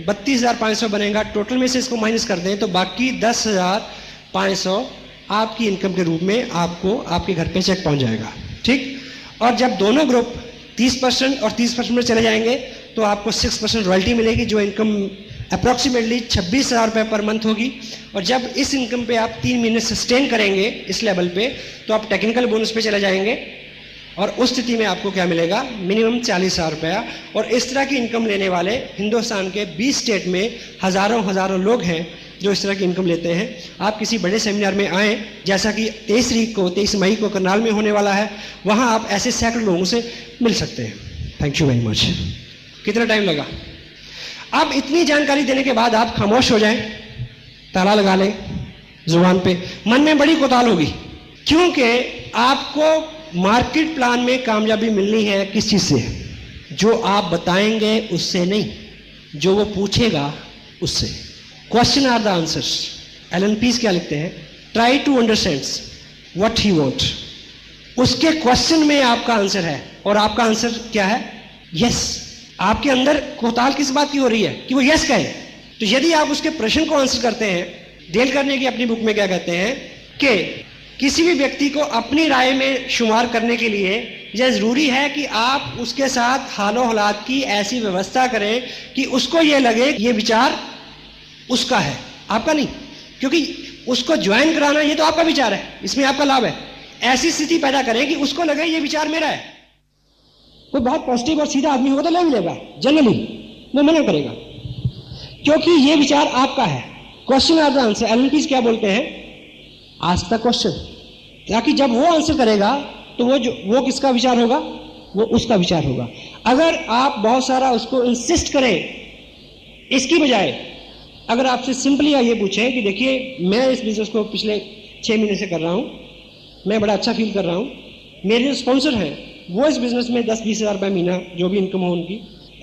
32,500 बनेगा। टोटल में से इसको माइनस कर दें तो बाकी 10,500 आपकी इनकम के रूप में आपको आपके घर पे चेक पहुंच जाएगा। ठीक। और जब दोनों ग्रुप 30% और 30% में चले जाएंगे तो आपको 6% रॉयल्टी मिलेगी जो इनकम अप्रॉक्सीमेटली 26,000 रुपये पर मंथ होगी। और जब इस इनकम पे आप 3 महीने सस्टेन करेंगे इस लेवल पे तो आप टेक्निकल बोनस पे चले जाएंगे और उस स्थिति में आपको क्या मिलेगा? मिनिमम 40,000 रुपया। और इस तरह की इनकम लेने वाले हिंदुस्तान के 20 स्टेट में हज़ारों लोग हैं जो इस तरह की इनकम लेते हैं। आप किसी बड़े सेमिनार में आएँ, जैसा कि 23 मई को करनाल में होने वाला है, वहाँ आप ऐसे सैकड़ों लोगों से मिल सकते हैं। Thank you very much. कितना टाइम लगा? अब इतनी जानकारी देने के बाद आप खामोश हो जाएं, ताला लगा लें जुबान पे, मन में बड़ी कोताल होगी, क्योंकि आपको मार्केट प्लान में कामयाबी मिलनी है किस चीज से? जो आप बताएंगे उससे नहीं, जो वो पूछेगा उससे। Question are the answers. Allan Pease क्या लिखते हैं? Try to understand what he want. उसके क्वेश्चन में आपका आंसर है, और आपका आंसर क्या है? यस। आपके अंदर कोताल किस बात की हो रही है कि वो यस कहे। तो यदि आप उसके प्रश्न को आंसर करते हैं, डेल करने की अपनी बुक में क्या कहते हैं कि किसी भी व्यक्ति को अपनी राय में शुमार करने के लिए यह जरूरी है कि आप उसके साथ हालो हालात की ऐसी व्यवस्था करें कि उसको ये लगे कि ये विचार उसका है, आपका नहीं। क्योंकि उसको ज्वाइन कराना ये तो आपका विचार है, इसमें आपका लाभ है। ऐसी स्थिति पैदा करें कि उसको लगे ये विचार मेरा है। कोई बहुत पॉजिटिव और सीधा आदमी होगा तो ले भी लेगा, जनरली वो मना करेगा, क्योंकि ये विचार आपका है। Question are the answer. Allan Pease क्या बोलते हैं? आस्क द क्वेश्चन, ताकि जब वो आंसर करेगा तो वो किसका विचार होगा? वो उसका विचार होगा। अगर आप बहुत सारा उसको इंसिस्ट करें, इसकी बजाय अगर आपसे सिंपली ये पूछें कि देखिए मैं इस बिजनेस को पिछले 6 महीने से कर रहा हूं, मैं बड़ा अच्छा फील कर रहा हूं, मेरे जो स्पॉन्सर हैं वो इस बिजनेस में 10-20 हज़ार रुपये महीना जो भी इनकम हो उनकी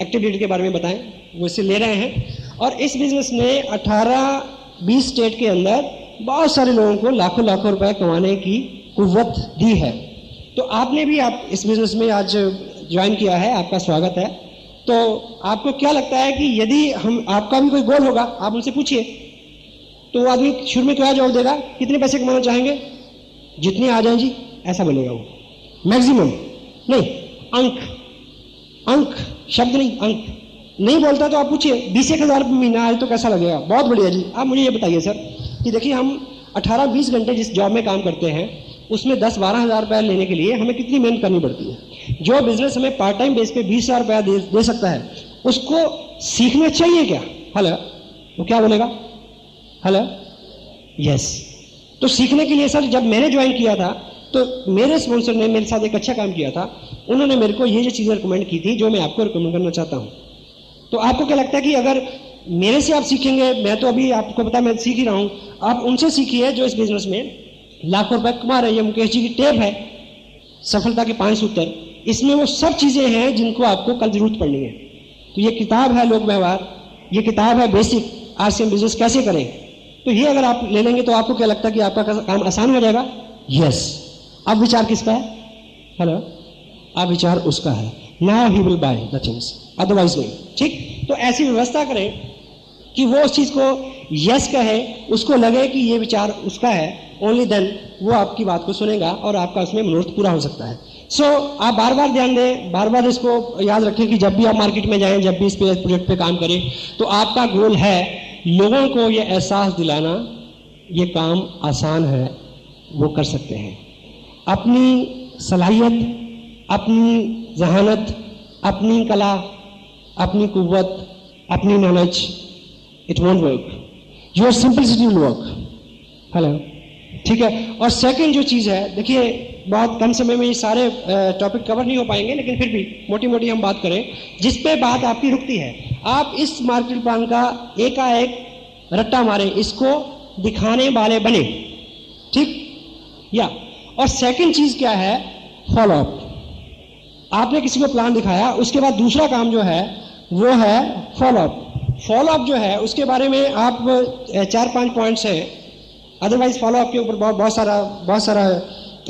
एक्टिविटी के बारे में बताएं, वो इससे ले रहे हैं। और इस बिजनेस ने 18-20 स्टेट के अंदर बहुत सारे लोगों को लाखों लाखों रुपए कमाने की कुव्वत दी है। तो आपने भी आप इस बिजनेस में आज ज्वाइन किया है, आपका स्वागत है। तो आपको क्या लगता है कि यदि आपका भी कोई गोल होगा, आप उनसे पूछिए, तो वो आदमी शुरू में क्या जवाब देगा? कितने पैसे कमाना चाहेंगे? जितने आ जाए जी, ऐसा बोलेगा वो। मैक्सिमम नहीं, अंक शब्द नहीं, अंक नहीं बोलता तो आप पूछिए 20,000 रुपये महीना आए तो कैसा लगेगा? बहुत बढ़िया जी। आप मुझे ये बताइए सर कि देखिए हम 18-20 घंटे जिस जॉब में काम करते हैं उसमें 10-12 हज़ार रुपये लेने के लिए हमें कितनी मेहनत करनी पड़ती है। जो बिजनेस हमें पार्ट टाइम बेस पे 20 हज़ार रुपया दे सकता है, उसको सीखना चाहिए क्या? हेलो, वो क्या बोलेगा? Hello, yes. तो सीखने के लिए सर जब मैंने ज्वाइन किया था तो मेरे स्पॉन्सर ने मेरे साथ एक अच्छा काम किया था। उन्होंने मेरे को ये चीज़ें रिकमेंड की थी जो मैं आपको रिकमेंड करना चाहता हूँ। तो आपको क्या लगता है कि अगर मेरे से आप सीखेंगे, मैं तो अभी आपको पता मैं सीख ही रहा हूँ, आप उनसे सीखिए जो इस बिजनेस में लाखों रुपए कमा रहे हैं। मुकेश जी की टेप है सफलता के 5 सूत्र, इसमें वो सब चीजें हैं जिनको आपको कल जरूरत पड़नी है। तो ये किताब है लोक व्यवहार, ये किताब है बेसिक आरसीएम बिजनेस कैसे करें। तो ये अगर आप ले लेंगे तो आपको क्या लगता है कि आपका काम आसान हो जाएगा? यस। अब विचार किसका है? हेलो, अब विचार उसका है। Now he will by the things, otherwise नहीं। ठीक, तो ऐसी व्यवस्था करें कि वो उस चीज को यस कहे, उसको लगे कि ये विचार उसका है, ओनली देन वो आपकी बात को सुनेगा और आपका उसमें मनोरथ पूरा हो सकता है। सो आप बार बार ध्यान दें, बार बार इसको याद रखें कि जब भी आप मार्केट में जाएं, जब भी इस प्रोजेक्ट पे काम करें, तो आपका गोल है लोगों को ये एहसास दिलाना ये काम आसान है, वो कर सकते हैं। अपनी सलाहियत, अपनी जहानत, अपनी कला, अपनी कुव्वत, अपनी knowledge, it won't work, your simplicity will work. Hello, ठीक है। और सेकंड जो चीज़ है, देखिए बहुत कम समय में ये सारे टॉपिक कवर नहीं हो पाएंगे, लेकिन फिर भी मोटी मोटी हम बात करें जिस पे बात आपकी रुकती है। आप इस मार्केट प्लान का एकाएक रट्टा मारें, इसको दिखाने वाले बने, ठीक या। और सेकंड चीज क्या है? Follow up. आपने किसी को प्लान दिखाया, उसके बाद दूसरा काम जो है वो है फॉलो अप। फॉलो अप जो है उसके बारे में आप 4-5 पॉइंट्स हैं, अदरवाइज फॉलो अप के ऊपर बहुत सारा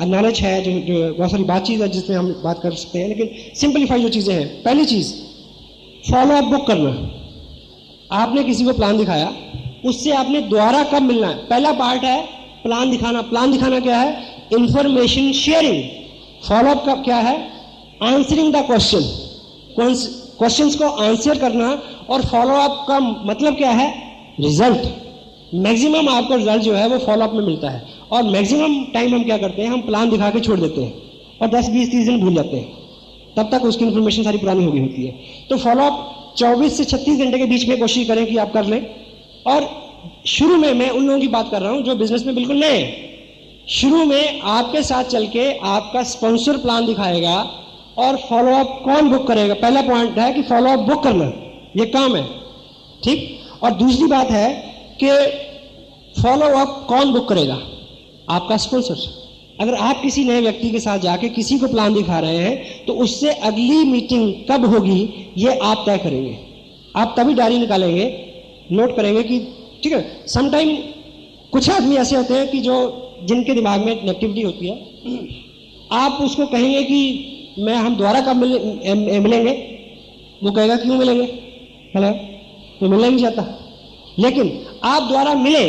नॉलेज है, जो बहुत सारी बातचीत है जिसमें हम बात कर सकते हैं, लेकिन सिंपलीफाई जो चीज़ें हैं। पहली चीज़, फॉलो अप बुक करना। आपने किसी को प्लान दिखाया, उससे आपने दोबारा कब मिलना है? पहला पार्ट है प्लान दिखाना। प्लान दिखाना क्या है? Information sharing. फॉलो अप का क्या है? आंसरिंग द क्वेश्चंस को आंसर करना। और फॉलो अप का मतलब क्या है? रिजल्ट। मैक्सिमम आपको रिजल्ट जो है वो फॉलो अप में मिलता है। और मैक्सिमम टाइम हम क्या करते हैं, हम प्लान दिखा के छोड़ देते हैं और 10-20-30 दिन भूल जाते हैं, तब तक उसकी इन्फॉर्मेशन सारी पुरानी हो गई होती है। तो फॉलो अप 24 से 36 घंटे के बीच में कोशिश करें कि आप कर लें। और शुरू में मैं उन लोगों की बात कर रहा हूं जो बिजनेस में बिल्कुल नए हैं। शुरू में आपके साथ चल के आपका स्पॉन्सर प्लान दिखाएगा, और फॉलोअप कौन बुक करेगा। पहला पॉइंट है कि फॉलोअप बुक करना, ये काम है, ठीक। और दूसरी बात है कि फॉलोअप कौन बुक करेगा, आपका स्पॉन्सर। अगर आप किसी नए व्यक्ति के साथ जाके किसी को प्लान दिखा रहे हैं तो उससे अगली मीटिंग कब होगी ये आप तय करेंगे। आप तभी डायरी निकालेंगे, नोट करेंगे कि ठीक है। समटाइम कुछ आदमी ऐसे होते हैं कि जो जिनके दिमाग में नेगेटिविटी होती है, आप उसको कहेंगे कि हम दोबारा कब मिलेंगे, वो कहेगा क्यों मिलेंगे, हेलो, तो मिलना नहीं चाहता। लेकिन आप दोबारा मिले,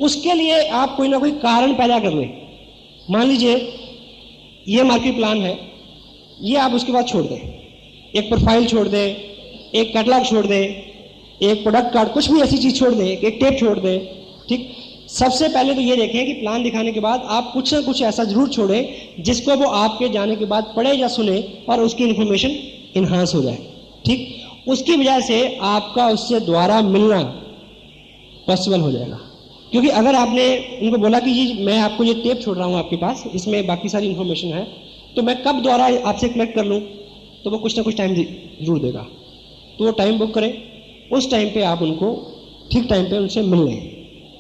उसके लिए आप कोई ना कोई कारण पैदा कर लें। मान लीजिए ये मार्केट प्लान है, ये आप उसके बाद छोड़ दें, एक प्रोफाइल छोड़ दें, एक कैटलॉग छोड़ दें, एक प्रोडक्ट कार्ड, कुछ भी ऐसी चीज छोड़ दें, एक टेप छोड़ दें, ठीक। सबसे पहले तो ये देखें कि प्लान दिखाने के बाद आप कुछ ना कुछ ऐसा जरूर छोड़ें जिसको वो आपके जाने के बाद पढ़े या सुने और उसकी इंफॉर्मेशन इन्हांस हो जाए, ठीक। उसकी वजह से आपका उससे दोबारा मिलना पॉसिबल हो जाएगा। क्योंकि अगर आपने उनको बोला कि जी मैं आपको ये टेप छोड़ रहा हूँ आपके पास, इसमें बाकी सारी इंफॉर्मेशन है, तो मैं कब दोबारा आपसे कलेक्ट कर लूँ, तो वो कुछ ना कुछ टाइम जरूर देगा। तो वो टाइम बुक करें, उस टाइम पे आप उनको ठीक टाइम पे उनसे मिल लें,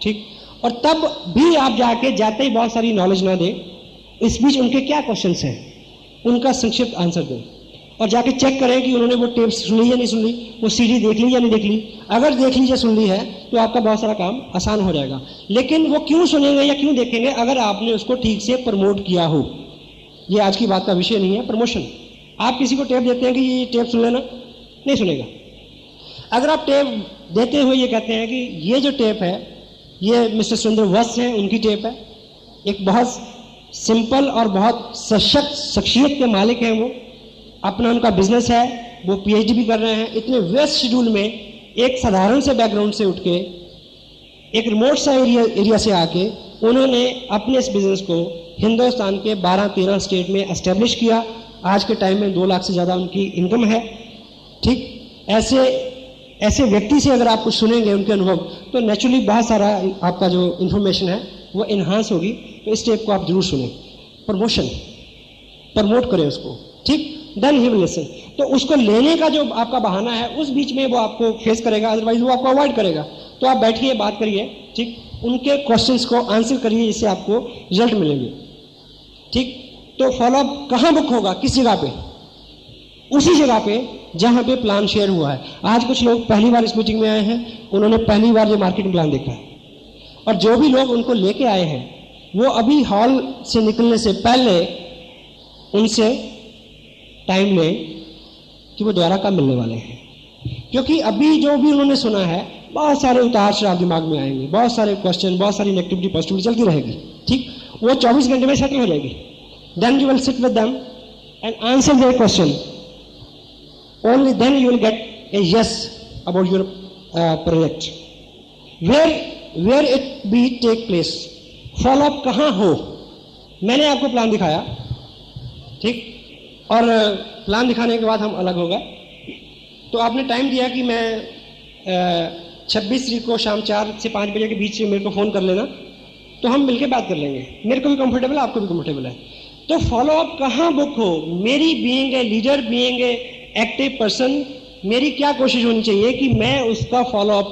ठीक। और तब भी आप जाते ही बहुत सारी नॉलेज ना दें, इस बीच उनके क्या क्वेश्चंस हैं उनका संक्षिप्त आंसर दें, और जाके चेक करें कि उन्होंने वो टेप सुन ली या नहीं सुन ली, वो सीडी देख ली या नहीं देख ली। अगर देख ली या सुन ली है तो आपका बहुत सारा काम आसान हो जाएगा। लेकिन वो क्यों सुनेंगे या क्यों देखेंगे, अगर आपने उसको ठीक से प्रमोट किया हो। ये आज की बात का विषय नहीं है, प्रमोशन। आप किसी को टेप देते हैं कि ये टेप सुन लेना, नहीं सुनेगा। अगर आप टेप देते हुए ये कहते हैं कि ये जो टेप है ये मिस्टर सुरेंद्र वत्स हैं, उनकी टेप है, एक बहुत सिंपल और बहुत सशक्त शख्सियत के मालिक हैं, वो अपना उनका बिजनेस है, वो पीएचडी भी कर रहे हैं, इतने व्यस्त शेड्यूल में एक साधारण से बैकग्राउंड से उठ के एक रिमोट सा एरिया से आके उन्होंने अपने इस बिजनेस को हिंदुस्तान के 12-13 स्टेट में एस्टेब्लिश किया। आज के टाइम में 2 लाख से ज़्यादा उनकी इनकम है, ठीक। ऐसे व्यक्ति से अगर आप कुछ सुनेंगे उनके अनुभव, तो नेचुरली बहुत सारा आपका जो इन्फॉर्मेशन है वो इन्हांस होगी। तो इस टेप को आप जरूर सुनें, प्रमोट करें उसको, ठीक। Then he will listen. तो उसको लेने का जो आपका बहाना है उस बीच में वो आपको फेस करेगा, अदरवाइज वो आपको अवॉइड करेगा। तो आप बैठिए, बात करिए, ठीक। उनके क्वेश्चंस को आंसर करिए, जिससे आपको रिजल्ट मिलेंगे, ठीक। तो फॉलोअप कहाँ बुक होगा, किस जगह पे, उसी जगह पे जहां पे प्लान शेयर हुआ है। आज कुछ लोग पहली बार इस मीटिंग में आए हैं, उन्होंने पहली बार ये मार्केटिंग प्लान देखा है, और जो भी लोग उनको लेके आए हैं वो अभी हॉल से निकलने से पहले उनसे टाइम लें कि वो दोबारा कब मिलने वाले हैं। क्योंकि अभी जो भी उन्होंने सुना है, बहुत सारे उतार चढ़ाव दिमाग में आएंगे, बहुत सारे क्वेश्चन, बहुत सारी नेगेटिविटी पॉजिटिविटी चलती रहेगी, ठीक। वो 24 घंटे में सेटल हो जाएगी। Then you will sit with them and answer their question. Only then you will get a yes about your project. Where it be take place. Follow up कहाँ हो। मैंने आपको प्लान दिखाया, ठीक, और प्लान दिखाने के बाद हम अलग हो गए। तो आपने टाइम दिया कि मैं 26 तारीख को शाम 4 से 5 बजे के बीच में मेरे को फ़ोन कर लेना, तो हम मिलकर बात कर लेंगे। मेरे को भी कंफर्टेबल है, आपको भी कंफर्टेबल है। तो फॉलो अप कहाँ बुक हो। मेरी being a leader, being a active person, मेरी क्या कोशिश होनी चाहिए कि मैं उसका फॉलो अप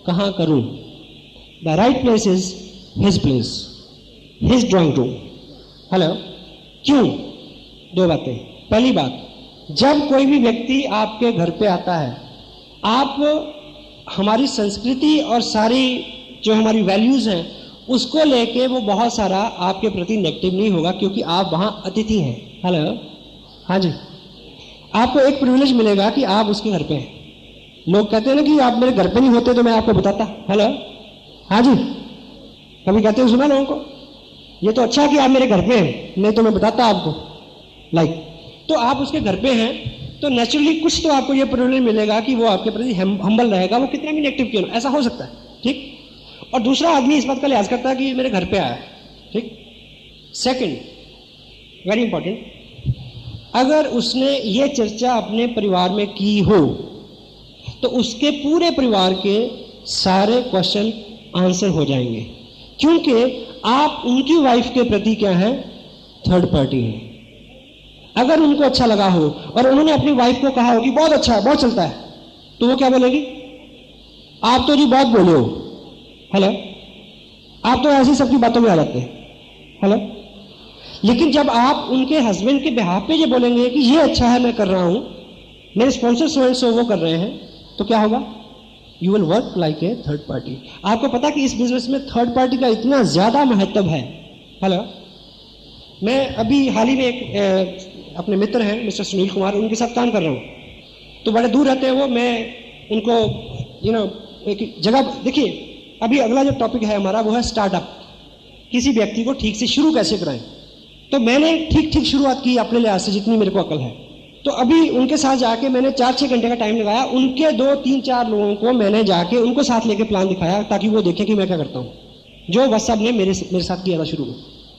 कहाँ करूं। The right place is his place, his drawing room. Hello, क्यों? 2 बातें। पहली बात, जब कोई भी व्यक्ति आपके घर पे आता है, आप हमारी संस्कृति और सारी जो हमारी वैल्यूज हैं उसको लेके वो बहुत सारा आपके प्रति नेगेटिव नहीं होगा, क्योंकि आप वहां अतिथि हैं। हेलो, हाँ जी, आपको एक प्रिविलेज मिलेगा कि आप उसके घर पे हैं। लोग कहते हैं ना कि आप मेरे घर पे नहीं होते तो मैं आपको बताता। हेलो, हाँ जी, कभी कहते हैं, सुना लोगों को, ये तो अच्छा कि आप मेरे घर पे हैं, नहीं तो मैं बताता आपको। तो आप उसके घर पे हैं तो नेचुरली कुछ तो आपको ये प्रिविलेज मिलेगा कि वो आपके प्रति हम्बल रहेगा, वो कितना भी नेगेटिव क्यों ना, ऐसा हो सकता है, ठीक। और दूसरा आदमी इस बात का लिहाज करता है कि मेरे घर पे आया, ठीक। सेकंड, वेरी इंपॉर्टेंट, अगर उसने ये चर्चा अपने परिवार में की हो तो उसके पूरे परिवार के सारे क्वेश्चन आंसर हो जाएंगे, क्योंकि आप उनकी वाइफ के प्रति क्या है, थर्ड पार्टी है। अगर उनको अच्छा लगा हो और उन्होंने अपनी वाइफ को कहा हो कि बहुत अच्छा है, बहुत चलता है, तो वो क्या बोलेगी? आप तो जी बहुत बोले हो, हेलो, आप तो ऐसी सबकी बातों में आ जाते हैं, हेलो। लेकिन जब आप उनके हस्बैंड के बिहाफ पे ये बोलेंगे कि ये अच्छा है, मैं कर रहा हूं, मेरे स्पॉन्सर सो एंड सो वो कर रहे हैं, तो क्या होगा? You will work like a third party. आपको पता कि इस बिजनेस में थर्ड पार्टी का इतना ज्यादा महत्व है। हेलो, मैं अभी हाल ही में एक अपने मित्र हैं मिस्टर सुनील कुमार, उनके साथ काम कर रहा हूँ, तो बड़े दूर रहते हैं वो। मैं उनको एक जगह, देखिए अभी अगला जो टॉपिक है हमारा वो है स्टार्टअप, किसी व्यक्ति को ठीक से शुरू कैसे कराएं। तो मैंने ठीक ठीक शुरुआत की अपने लिहाज से जितनी मेरे को अकल है। तो अभी उनके साथ जाके मैंने 4-6 घंटे का टाइम लगाया, उनके 2-3-4 लोगों को मैंने जाके उनको साथ लेके प्लान दिखाया ताकि वो देखें कि मैं क्या करता हूँ, जो वत्सब ने मेरे साथ किया था शुरू में।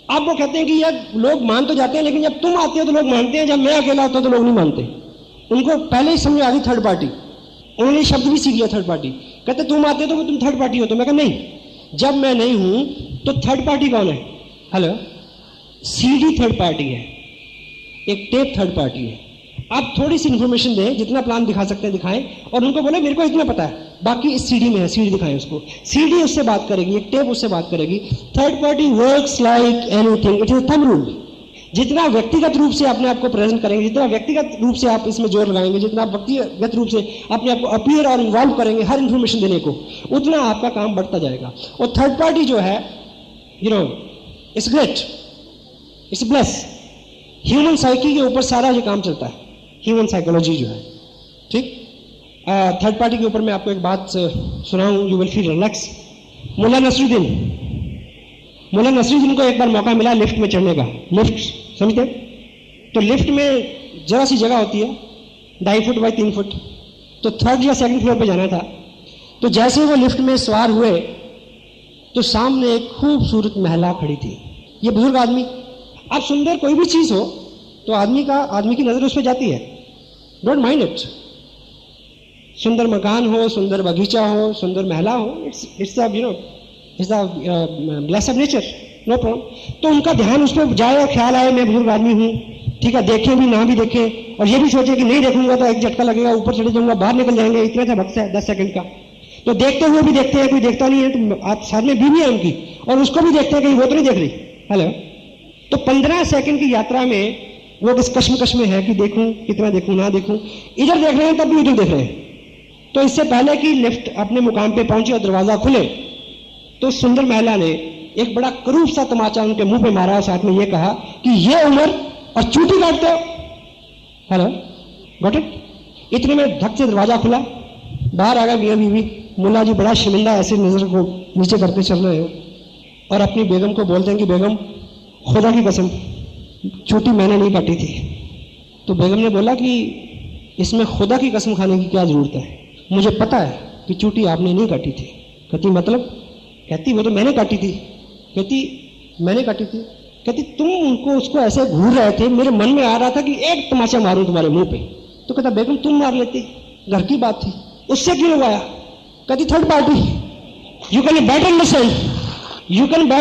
अब वो कहते हैं कि यार लोग मान तो जाते हैं, लेकिन जब तुम आते हो तो लोग मानते हैं, जब मैं अकेला होता हूं तो लोग नहीं मानते। उनको पहले ही समझ आ गई थर्ड पार्टी, उन्होंने शब्द भी सीख लिया थर्ड पार्टी। कहते तुम आते हो तो तुम थर्ड पार्टी हो, तो मैं कहा नहीं, जब मैं नहीं हूं तो थर्ड पार्टी कौन है? हेलो, सीडी थर्ड पार्टी है, एक टेप थर्ड पार्टी है। आप थोड़ी सी इंफॉर्मेशन दें, जितना प्लान दिखा सकते हैं दिखाएं, और उनको बोले मेरे को इतना पता है, बाकी इस सीडी में है, सीडी दिखाएं उसको। सीडी उससे बात करेगी, एक टेप उससे बात करेगी। Third party works like anything, it is thumb rule. जितना व्यक्तिगत रूप से अपने आप को प्रेजेंट करेंगे, जितना व्यक्तिगत रूप से आप इसमें जोर लगाएंगे, जितना व्यक्तिगत रूप से अपने आप को अपीयर और इन्वॉल्व करेंगे हर इंफॉर्मेशन देने को, उतना आपका काम बढ़ता जाएगा। और थर्ड पार्टी जो है, it's great, it's bless. Human psyche के ऊपर सारा ये काम चलता है, ह्यूमन साइकोलॉजी जो है, ठीक। थर्ड पार्टी के ऊपर मैं आपको एक बात सुनाऊं, you will feel relax. Mulla Nasruddin को एक बार मौका मिला लिफ्ट में चढ़ने का। लिफ्ट समझते? तो लिफ्ट में जरा सी जगह होती है, 2.5 फुट बाई 3 फुट, तो थर्ड या सेकंड फ्लोर पे जाना था। तो जैसे वो लिफ्ट में सवार हुए तो सामने एक खूबसूरत महिला खड़ी थी। ये बुजुर्ग आदमी, अब सुंदर कोई भी चीज हो तो आदमी की नजर उस पर जाती है, डोंट माइंड इट। सुंदर मकान हो, सुंदर बगीचा हो, सुंदर महिला हो, it's bless of nature, no problem. तो उनका ध्यान उस पर जाए और ख्याल आए मैं बुजुर्ग आदमी हूँ, ठीक है, देखें भी ना भी देखें, और ये भी सोचे कि नहीं देखूंगा तो एक झटका लगेगा, ऊपर चढ़े जाऊंगा, बाहर निकल जाएंगे, इतना सा वक्त है 10 सेकंड का। तो देखते हुए भी देखते हैं, कोई देखता नहीं है, तो आप साथ में बीवी है उनकी, और उसको भी देखते हैं, कहीं वो तो नहीं देख रही। हेलो, तो 15 सेकंड की यात्रा में वो किस कश्मकश में है कि देखूं, कितना देखूं, ना देखूं, इधर देख रहे हैं तब भी उधर देख रहे हैं। तो इससे पहले कि लिफ्ट अपने मुकाम पे पहुंचे और दरवाजा खुले, तो सुंदर महिला ने एक बड़ा करूब सा तमाचा उनके मुंह पे मारा, साथ में ये कहा कि ये उम्र और चूटी काटते हो। Hello, got it? इतने में धक से दरवाजा खुला, बाहर आ गया मियां बीवी। मुल्ला जी बड़ा शर्मिंदा ऐसे नजर को नीचे करते चल रहे हो, और अपनी बेगम को बोलते हैं कि बेगम खुदा की कसम चोटी मैंने नहीं काटी थी। तो बेगम ने बोला कि इसमें खुदा की कसम खाने की क्या जरूरत है, मुझे पता है कि चोटी आपने नहीं काटी थी। कहती मतलब? कहती वो तो मैंने काटी थी। कहती मैंने काटी थी? कहती तुम उसको ऐसे घूर रहे थे, मेरे मन में आ रहा था कि एक तमाचा मारूं तुम्हारे मुंह पे। तो कहता बेगम तुम मार लेती, घर की बात थी, उससे क्यों आया? कहती third party, you can better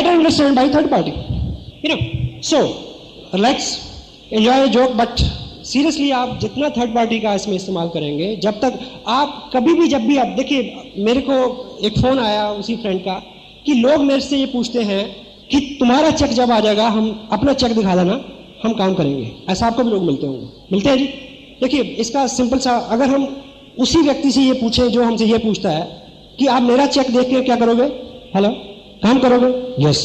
understand by third party, so relax, enjoy joke, but seriously आप जितना थर्ड पार्टी का इसमें इस्तेमाल करेंगे, जब तक आप कभी भी, जब भी आप देखिए, मेरे को एक फोन आया उसी फ्रेंड का कि लोग मेरे से ये पूछते हैं कि तुम्हारा चेक जब आ जाएगा हम अपना चेक दिखा देना, हम काम करेंगे। ऐसा आपको भी लोग मिलते होंगे? मिलते हैं जी। देखिए इसका सिंपल सा, अगर हम उसी व्यक्ति से ये पूछें जो हमसे ये पूछता है कि आप मेरा चेक देख के क्या करोगे, हेलो, काम करोगे? यस।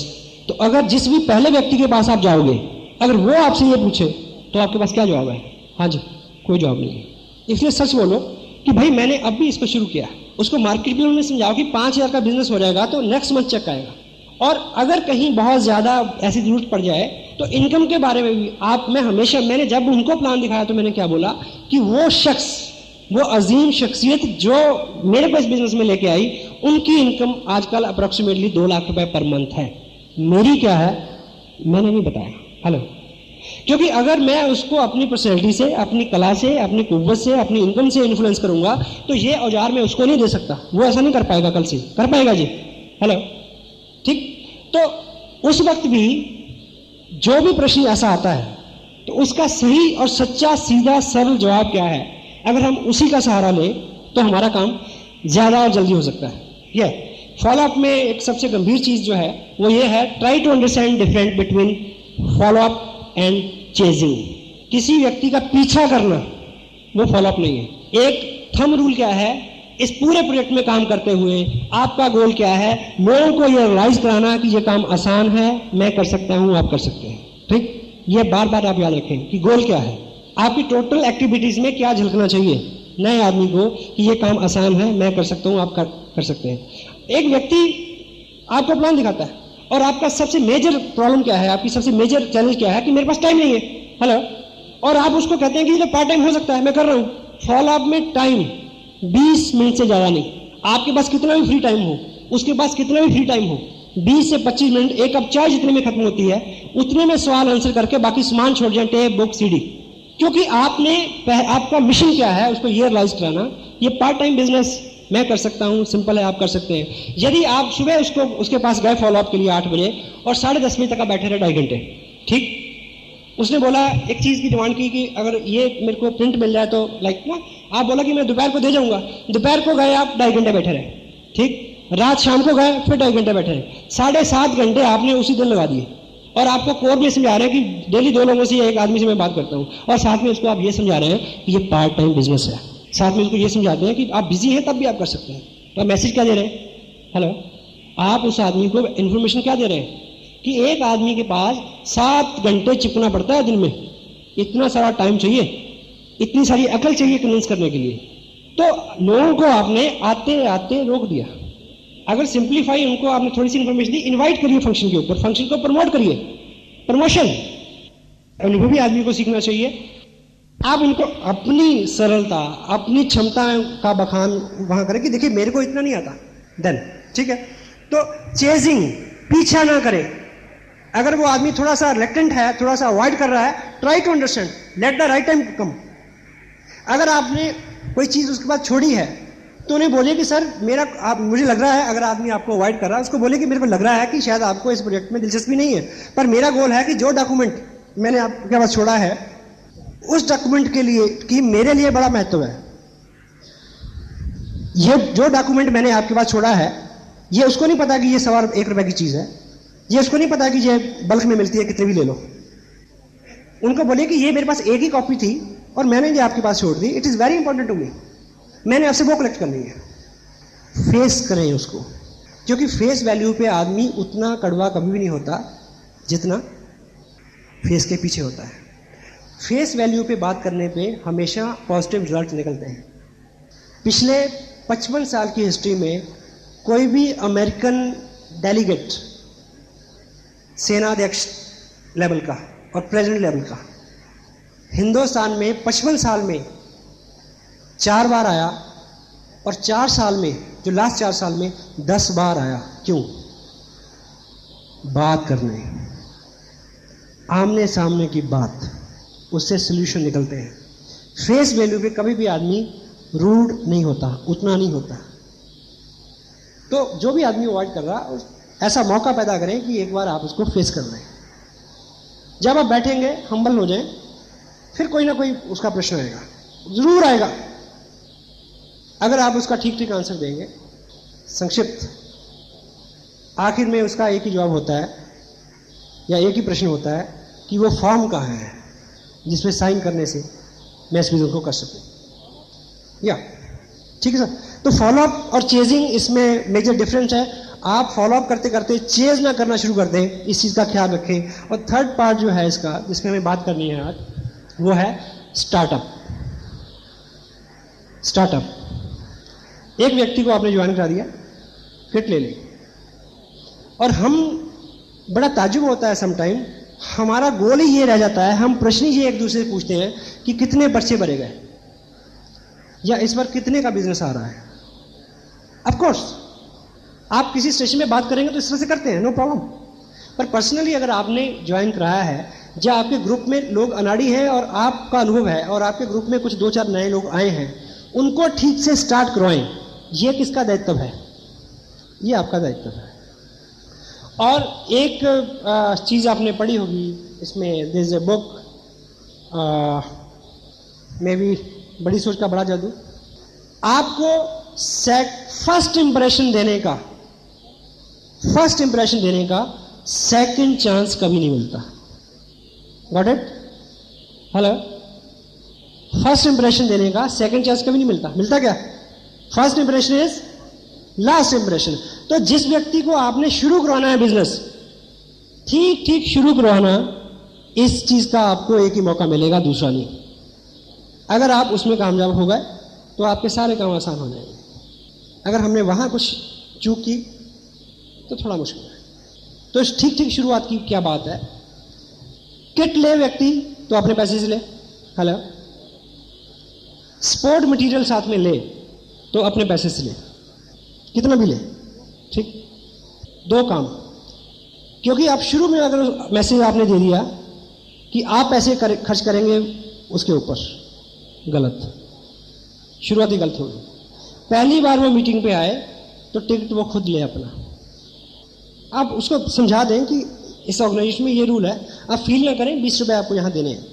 तो अगर जिस भी पहले व्यक्ति के पास आप जाओगे, अगर वो आपसे ये पूछे तो आपके पास क्या जवाब है? हाँ जी, कोई जवाब नहीं है। इसलिए सच बोलो कि भाई मैंने अब भी इसको शुरू किया। उसको मार्केट में उन्होंने समझाओ कि 5,000 का बिजनेस हो जाएगा तो नेक्स्ट मंथ चेक आएगा, और अगर कहीं बहुत ज्यादा ऐसी जरूरत पड़ जाए तो इनकम के बारे में भी मैंने जब उनको प्लान दिखाया तो मैंने क्या बोला कि वो शख्स, वो अजीम शख्सियत जो मेरे को इस बिजनेस में लेके आई, उनकी इनकम आजकल अप्रोक्सीमेटली 2 लाख रुपए पर मंथ है। मेरी क्या है मैंने नहीं बताया। हेलो, क्योंकि अगर मैं उसको अपनी पर्सनैलिटी से, अपनी कला से, अपनी कुव्वत से, अपनी इनकम से इन्फ्लुएंस करूंगा तो ये औजार मैं उसको नहीं दे सकता, वो ऐसा नहीं कर पाएगा, कल से कर पाएगा जी। हेलो, ठीक। तो उस वक्त भी जो भी प्रश्न ऐसा आता है तो उसका सही और सच्चा सीधा सरल जवाब क्या है? अगर हम उसी का सहारा लें तो हमारा काम ज़्यादा और जल्दी हो सकता है। यह फॉलोअप में एक सबसे गंभीर चीज़ जो है वो ये है, try to understand difference between follow up and chasing. किसी व्यक्ति का पीछा करना वो फॉलोअप नहीं है। एक थंब रूल क्या है, इस पूरे प्रोजेक्ट में काम करते हुए आपका गोल क्या है? लोगों को ये रियलाइज कराना कि ये काम आसान है, मैं कर सकता हूं, आप कर सकते हैं। ठीक, ये बार बार आप याद रखें कि गोल क्या है, आपकी टोटल एक्टिविटीज में क्या झलकना चाहिए नए आदमी को कि ये काम आसान है, मैं कर सकता हूं, आप कर सकते हैं। एक व्यक्ति आपको प्लान दिखाता है और आपका सबसे मेजर प्रॉब्लम क्या है, आपकी सबसे मेजर चैलेंज क्या है कि मेरे पास टाइम नहीं है, हेलो, और आप उसको कहते हैं कि ये तो पार्ट टाइम हो सकता है, मैं कर रहा हूं। फॉलो अप में टाइम 20 मिनट से ज्यादा नहीं। आपके पास कितना भी फ्री टाइम हो, उसके पास कितना भी फ्री टाइम हो, 20 से 25 मिनट, एक कप चाय जितने में खत्म होती है उतने में सवाल आंसर करके बाकी सामान छोड़ जाए, टेप, बुक, सीडी। क्योंकि आपका मिशन क्या है उसको ये रियलाइज कराना, ये पार्ट टाइम बिजनेस मैं कर सकता हूं, सिंपल है, आप कर सकते हैं। यदि आप सुबह उसके पास गए फॉलोअप के लिए 8 बजे और 10:30 बजे तक आप बैठे रहे 2.5 घंटे, ठीक, उसने बोला एक चीज की डिमांड की कि अगर ये मेरे को प्रिंट मिल जाए तो लाइक ना, आप बोला कि मैं दोपहर को दे जाऊंगा, दोपहर को गए आप 2.5 घंटे बैठे रहे, ठीक, रात शाम को गए फिर 2.5 घंटे बैठे रहे, 7.5 घंटे आपने उसी दिन लगा दिए। और आपको कोर में समझा रहे हैं कि डेली 2 लोगों से एक आदमी से मैं बात करता हूं, और साथ में उसको आप ये समझा रहे हैं कि ये पार्ट टाइम बिजनेस है, साथ में उसको ये समझाते हैं कि आप बिजी हैं तब भी आप कर सकते हैं। तो आप मैसेज क्या दे रहे हैं? हेलो, आप उस आदमी को इंफॉर्मेशन क्या दे रहे हैं कि एक आदमी के पास 7 घंटे चिपकना पड़ता है दिन में, इतना सारा टाइम चाहिए, इतनी सारी अकल चाहिए कन्विंस करने के लिए। तो लोगों को आपने आते आते रोक दिया। अगर सिंप्लीफाई उनको आपने थोड़ी सी इंफॉर्मेशन दी, इनवाइट करिए फंक्शन के ऊपर, फंक्शन को प्रमोट करिए, प्रमोशन। अनुभवी आदमी को सीखना चाहिए, आप उनको अपनी सरलता, अपनी क्षमता का बखान वहां करें कि देखिए मेरे को इतना नहीं आता, देन ठीक है। तो चेजिंग, पीछा ना करें। अगर वो आदमी थोड़ा सा रिलेक्टेंट है, थोड़ा सा अवॉइड कर रहा है, try to understand, let the right time come. अगर आपने कोई चीज उसके बाद छोड़ी है तो उन्हें बोलिए कि सर मुझे लग रहा है, अगर आदमी आपको अवॉइड कर रहा है उसको बोलिए कि मेरे को लग रहा है कि शायद आपको इस प्रोजेक्ट में दिलचस्पी नहीं है, पर मेरा गोल है कि जो डॉक्यूमेंट मैंने आपके पास छोड़ा है उस डॉक्यूमेंट के लिए कि मेरे लिए बड़ा महत्व है। ये जो डॉक्यूमेंट मैंने आपके पास छोड़ा है, ये उसको नहीं पता कि ये ₹1 की चीज है, ये उसको नहीं पता कि ये बल्क में मिलती है, कितने भी ले लो। उनको बोलिए कि ये मेरे पास एक ही कॉपी थी और मैंने ये आपके पास छोड़ दी, it is very important to me, मैंने आपसे वो कलेक्ट करनी है। फेस करें उसको, क्योंकि फेस वैल्यू पे आदमी उतना कड़वा कभी भी नहीं होता जितना फेस के पीछे होता है। फेस वैल्यू पे बात करने पे हमेशा पॉजिटिव रिजल्ट निकलते हैं। पिछले 55 साल की हिस्ट्री में कोई भी अमेरिकन डेलीगेट, सेनाध्यक्ष लेवल का और प्रेसिडेंट लेवल का, हिंदुस्तान में 55 साल में 4 बार आया, और 4 साल में, जो लास्ट 4 साल में 10 बार आया। क्यों? बात करने, आमने सामने की बात, उससे सोल्यूशन निकलते हैं। फेस वैल्यू पे कभी भी आदमी रूड नहीं होता, उतना नहीं होता। तो जो भी आदमी अवॉइड कर रहा, ऐसा मौका पैदा करें कि एक बार आप उसको फेस कर लें। जब आप बैठेंगे, हम्बल हो जाएं, फिर कोई ना कोई उसका प्रश्न आएगा, जरूर आएगा। अगर आप उसका ठीक ठीक आंसर देंगे, संक्षिप्त, आखिर में उसका एक ही जवाब होता है या एक ही प्रश्न होता है कि वो फॉर्म कहाँ है जिसमें साइन करने से मैं इस बिजनेस को कर सकूं। या ठीक है सर। तो फॉलोअप और चेजिंग, इसमें मेजर डिफरेंस है। आप फॉलोअप करते करते चेज ना करना शुरू कर दें, इस चीज़ का ख्याल रखें। और थर्ड पार्ट जो है इसका, जिसमें हमें बात करनी है आज, वो है स्टार्टअप। स्टार्टअप, एक व्यक्ति को आपने ज्वाइन करा दिया, किट ले ली, और हम बड़ा ताज्जुब होता है समटाइम, हमारा गोल ही ये रह जाता है, हम प्रश्न ही एक दूसरे से पूछते हैं कि कितने पर्चे भरे गए या इस बार कितने का बिजनेस आ रहा है। ऑफ कोर्स आप किसी स्टेशन में बात करेंगे तो इस तरह से करते हैं, नो प्रॉब्लम। पर पर्सनली अगर आपने ज्वाइन कराया है, या आपके ग्रुप में लोग अनाड़ी हैं और आपका अनुभव है, और आपके ग्रुप में कुछ 2-4 नए लोग आए हैं, उनको ठीक से स्टार्ट करवाएं। ये किसका दायित्व है? ये आपका दायित्व है। और एक चीज आपने पढ़ी होगी इसमें, there is a book maybe बड़ी सोच का बड़ा जादू। आपको फर्स्ट इंप्रेशन देने का सेकंड चांस कभी नहीं मिलता। Got it? Hello? First impression देने का सेकंड चांस कभी नहीं मिलता। मिलता क्या? First impression is last impression. तो जिस व्यक्ति को आपने शुरू करवाना है बिजनेस, ठीक ठीक शुरू करवाना, इस चीज का आपको एक ही मौका मिलेगा, दूसरा नहीं। अगर आप उसमें कामयाब हो गए तो आपके सारे काम आसान हो जाएंगे। अगर हमने वहां कुछ चूक की तो थोड़ा मुश्किल है। तो इस ठीक ठीक शुरुआत की क्या बात है? किट ले व्यक्ति तो अपने पैसे से ले। हेलो? स्पोर्ट मटेरियल साथ में ले तो अपने पैसे से ले, कितना भी ले, ठीक। दो काम, क्योंकि आप शुरू में अगर मैसेज आपने दे दिया कि आप पैसे खर्च करेंगे उसके ऊपर, गलत, शुरुआत ही गलत होगी। पहली बार वो मीटिंग पे आए तो टिकट वो खुद ले अपना। आप उसको समझा दें कि इस ऑर्गेनाइजेशन में ये रूल है, आप फील ना करें 20 रुपए आपको यहाँ देने हैं।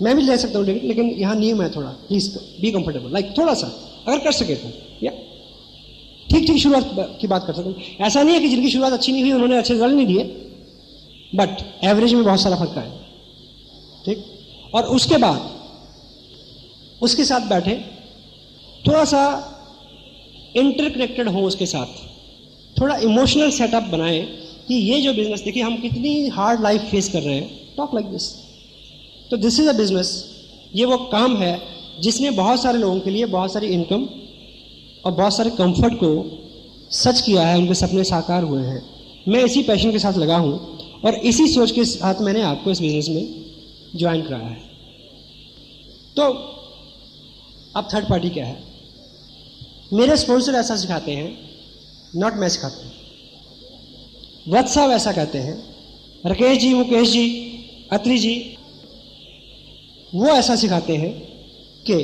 मैं भी ले सकता हूँ टिकट, लेकिन यहाँ नियम है थोड़ा, प्लीज बी कंफर्टेबल, लाइक थोड़ा सा अगर कर सके तो, या ठीक ठीक शुरुआत की बात कर सकते हैं। ऐसा नहीं है कि जिनकी शुरुआत अच्छी नहीं हुई उन्होंने अच्छे रिजल्ट नहीं दिए, बट एवरेज में बहुत सारा फर्क आया, ठीक। और उसके बाद उसके साथ बैठे, थोड़ा सा इंटरकनेक्टेड हो उसके साथ, थोड़ा इमोशनल सेटअप बनाए कि ये जो बिजनेस, देखिए हम कितनी हार्ड लाइफ फेस कर रहे हैं, टॉक लाइक दिस। तो दिस इज अ बिजनेस, ये वो काम है जिसने बहुत सारे लोगों के लिए बहुत सारी इनकम और बहुत सारे कंफर्ट को सच किया है, उनके सपने साकार हुए हैं। मैं इसी पैशन के साथ लगा हूं और इसी सोच के साथ मैंने आपको इस बिजनेस में ज्वाइन कराया है। तो अब थर्ड पार्टी क्या है? मेरे स्पॉन्सर ऐसा सिखाते हैं, नॉट मैं सिखाता हूं, वत्स साहब ऐसा कहते हैं, राकेश जी, मुकेश जी, अत्री जी, वो ऐसा सिखाते हैं कि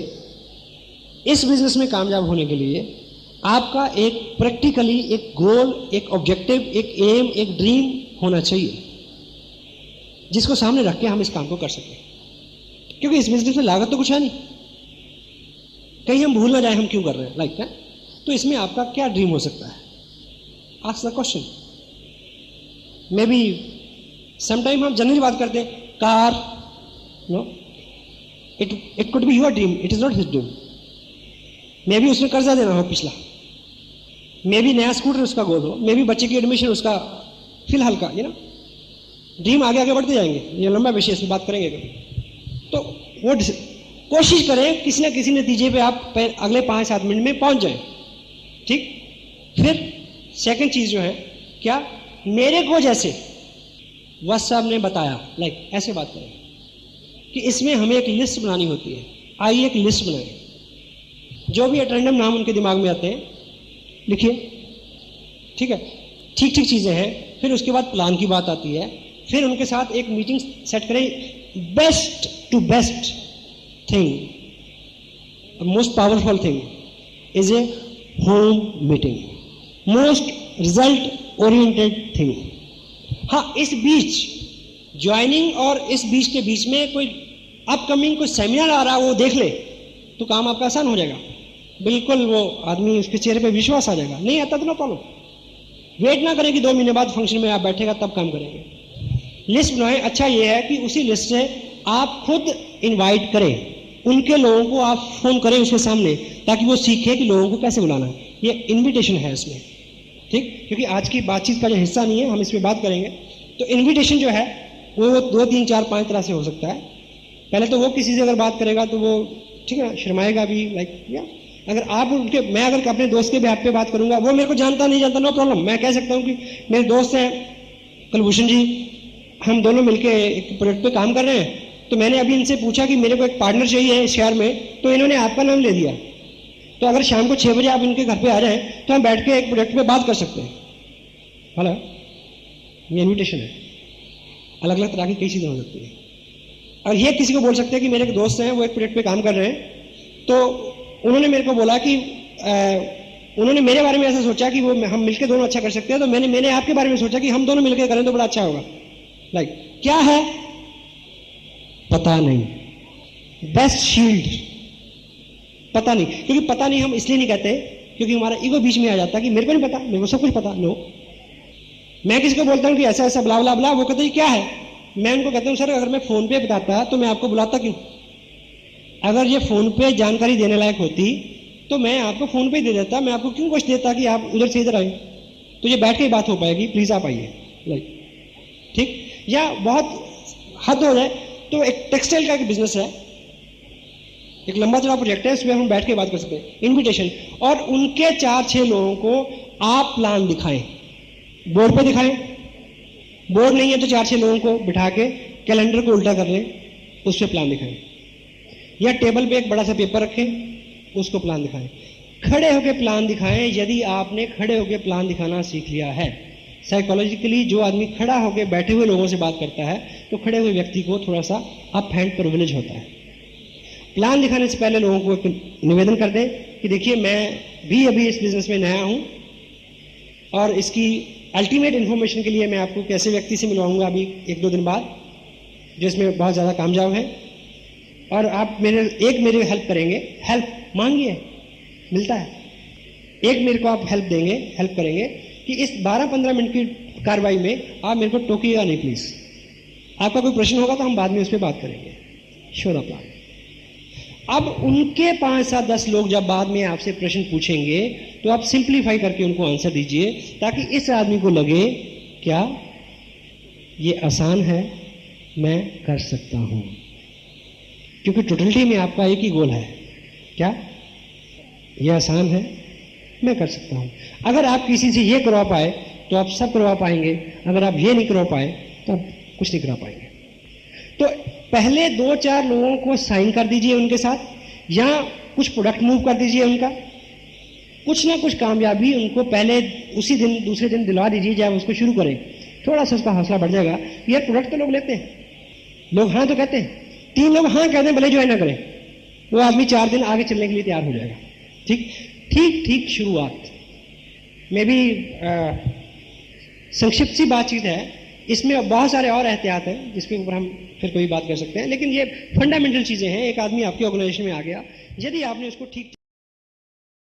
इस बिजनेस में कामयाब होने के लिए आपका एक प्रैक्टिकली एक गोल, एक ऑब्जेक्टिव, एक एम, एक ड्रीम होना चाहिए, जिसको सामने रख के हम इस काम को कर सकें। क्योंकि इस बिजनेस में लागत तो कुछ है नहीं, कहीं हम भूल ना जाए हम क्यों कर रहे हैं, लाइक तो इसमें आपका क्या ड्रीम हो सकता है? Ask the question. Maybe sometime हम जनरली बात करते हैं, car, no, it could be your dream, it is not his dream. Maybe उसने कर्जा देना हो पिछला, मे बी नया स्कूटर उसका गोल हो, मे बी बच्चे की एडमिशन उसका फिलहाल का, ना ड्रीम आगे आगे बढ़ते जाएंगे, ये लंबा विषय, इसमें बात करेंगे कभी। तो वो कोशिश करें किसी ना किसी नतीजे पे आप अगले 5-7 मिनट में पहुंच जाएं, ठीक। फिर सेकंड चीज जो है क्या, मेरे को जैसे वत्स साहब ने बताया, लाइक ऐसे बात करें कि इसमें हमें एक लिस्ट बनानी होती है। आइए एक लिस्ट बनाएं, जो भी अटेंडम नाम उनके दिमाग में आते हैं लिखिए, ठीक है, ठीक ठीक चीजें हैं। फिर उसके बाद प्लान की बात आती है, फिर उनके साथ एक मीटिंग सेट करें। Best to best thing, most powerful thing is a home meeting, most result oriented thing. हाँ, इस बीच ज्वाइनिंग और इस बीच के बीच में कोई अपकमिंग कोई सेमिनार आ रहा है वो देख ले तो काम आपका आसान हो जाएगा, बिल्कुल वो आदमी उसके चेहरे पे विश्वास आ जाएगा। नहीं आता तो नो प्रॉब्लम, वेट ना करें कि 2 महीने बाद फंक्शन में आप बैठेगा तब काम करेंगे। लिस्ट बनाएं। अच्छा ये है कि उसी लिस्ट से आप खुद इनवाइट करें, उनके लोगों को आप फोन करें उसके सामने, ताकि वो सीखे कि लोगों को कैसे बुलाना है। ये इन्विटेशन है इसमें, ठीक, क्योंकि आज की बातचीत का जो हिस्सा नहीं है, हम इस पर बात करेंगे। तो इन्विटेशन जो है वो 2, 3, 4, 5 तरह से हो सकता है। पहले तो वो किसी से अगर बात करेगा तो वो ठीक है शर्माएगा भी, लाइक या अगर आप उनके, मैं अगर अपने दोस्त के बेहाफ पे बात करूंगा, वो मेरे को जानता नहीं जानता, नो प्रॉब्लम, मैं कह सकता हूँ कि मेरे दोस्त हैं कुलभूषण जी, हम दोनों मिलके एक प्रोजेक्ट पे काम कर रहे हैं, तो मैंने अभी इनसे पूछा कि मेरे को एक पार्टनर चाहिए है शहर में, तो इन्होंने आपका नाम ले दिया। तो अगर शाम को 6 बजे आप इनके घर पे आ जाएं तो हम बैठ के एक प्रोजेक्ट पे बात कर सकते हैं। हेलो, ये इन्विटेशन है। अलग अलग तरह की कई चीजें हो सकती है। और ये किसी को बोल सकते हैं कि मेरे एक दोस्त हैं, वो एक प्रोजेक्ट पे काम कर रहे हैं, तो उन्होंने मेरे को बोला कि उन्होंने मेरे बारे में ऐसा सोचा कि वो हम मिलकर दोनों अच्छा कर सकते हैं, तो मैंने आपके बारे में सोचा कि हम दोनों मिलकर करें तो बड़ा अच्छा होगा। लाइक क्या है पता नहीं, बेस्ट शील्ड पता नहीं। क्योंकि पता नहीं हम इसलिए नहीं कहते क्योंकि हमारा ईगो बीच में आ जाता है कि मेरे को नहीं पता, मेरे को सब कुछ पता। नो, मैं किसी को बोलता हूं कि ऐसा ऐसा ब्ला ब्ला ब्ला, वो कहते हैं क्या है। मैं उनको कहता हूं सर अगर मैं फोन पे बताता तो मैं आपको बुलाता क्यों? अगर ये फोन पे जानकारी देने लायक होती तो मैं आपको फोन पे दे देता, मैं आपको क्यों कुछ देता कि आप उधर से इधर आए। तो ये बैठ के ही बात हो पाएगी, प्लीज आप आइए, लाइक ठीक। या बहुत हद हो जाए तो एक टेक्सटाइल का एक बिजनेस है, एक लंबा चौड़ा प्रोजेक्ट है, उसमें हम बैठ के बात कर सकते हैं। इन्विटेशन, और उनके 4-6 लोगों को आप प्लान दिखाएं, बोर्ड पे दिखाएं। बोर्ड नहीं है तो 4-6 लोगों को बिठा के कैलेंडर को उल्टा कर लें, उस पर प्लान दिखाएं। या टेबल पे एक बड़ा सा पेपर रखें, उसको प्लान दिखाएं। खड़े होकर प्लान दिखाएं। यदि आपने खड़े होकर प्लान दिखाना सीख लिया है, साइकोलॉजिकली जो आदमी खड़ा होकर बैठे हुए लोगों से बात करता है तो खड़े हुए व्यक्ति को थोड़ा सा अप हैंड प्रिविलेज होता है। प्लान दिखाने से पहले लोगों को एक निवेदन कर दें कि देखिए मैं भी अभी इस बिजनेस में नया हूं और इसकी अल्टीमेट इंफॉर्मेशन के लिए मैं आपको कैसे व्यक्ति से मिलवाऊंगा अभी 1-2 दिन बाद, जो इसमें बहुत ज़्यादा कामयाब है, और आप मेरे हेल्प करेंगे। हेल्प मांगिए, मिलता है। एक मेरे को आप हेल्प देंगे, हेल्प करेंगे कि इस 12-15 मिनट की कार्रवाई में आप मेरे को टोकिएगा नहीं प्लीज। आपका कोई प्रश्न होगा तो हम बाद में उस पर बात करेंगे। Show the plan. अब उनके 5-7-10 लोग जब बाद में आपसे प्रश्न पूछेंगे तो आप सिंप्लीफाई करके उनको आंसर दीजिए, ताकि इस आदमी को लगे क्या ये आसान है, मैं कर सकता हूं। क्योंकि टोटलिटी में आपका एक ही गोल है, क्या ये आसान है, मैं कर सकता हूं। अगर आप किसी से ये करवा पाए तो आप सब करवा पाएंगे, अगर आप ये नहीं करवा पाए तो आप कुछ नहीं करा पाएंगे। तो पहले 2-4 लोगों को साइन कर दीजिए उनके साथ, या कुछ प्रोडक्ट मूव कर दीजिए उनका, कुछ ना कुछ कामयाबी उनको पहले उसी दिन दूसरे दिन दिलवा दीजिए जब उसको शुरू करें। थोड़ा सा उसका हौसला बढ़ जाएगा। यार प्रोडक्ट तो लोग लेते हैं, लोग हाँ तो कहते हैं, 3 लोग हाँ कहते हैं भले जो है ना करें, वो आदमी 4 दिन आगे चलने के लिए तैयार हो जाएगा। ठीक ठीक ठीक शुरुआत में भी संक्षिप्त सी बातचीत है, इसमें बहुत सारे और एहतियात हैं जिसके ऊपर हम फिर कोई बात कर सकते हैं, लेकिन ये फंडामेंटल चीजें हैं। एक आदमी आपकी ऑर्गेनाइजेशन में आ गया, यदि आपने उसको ठीक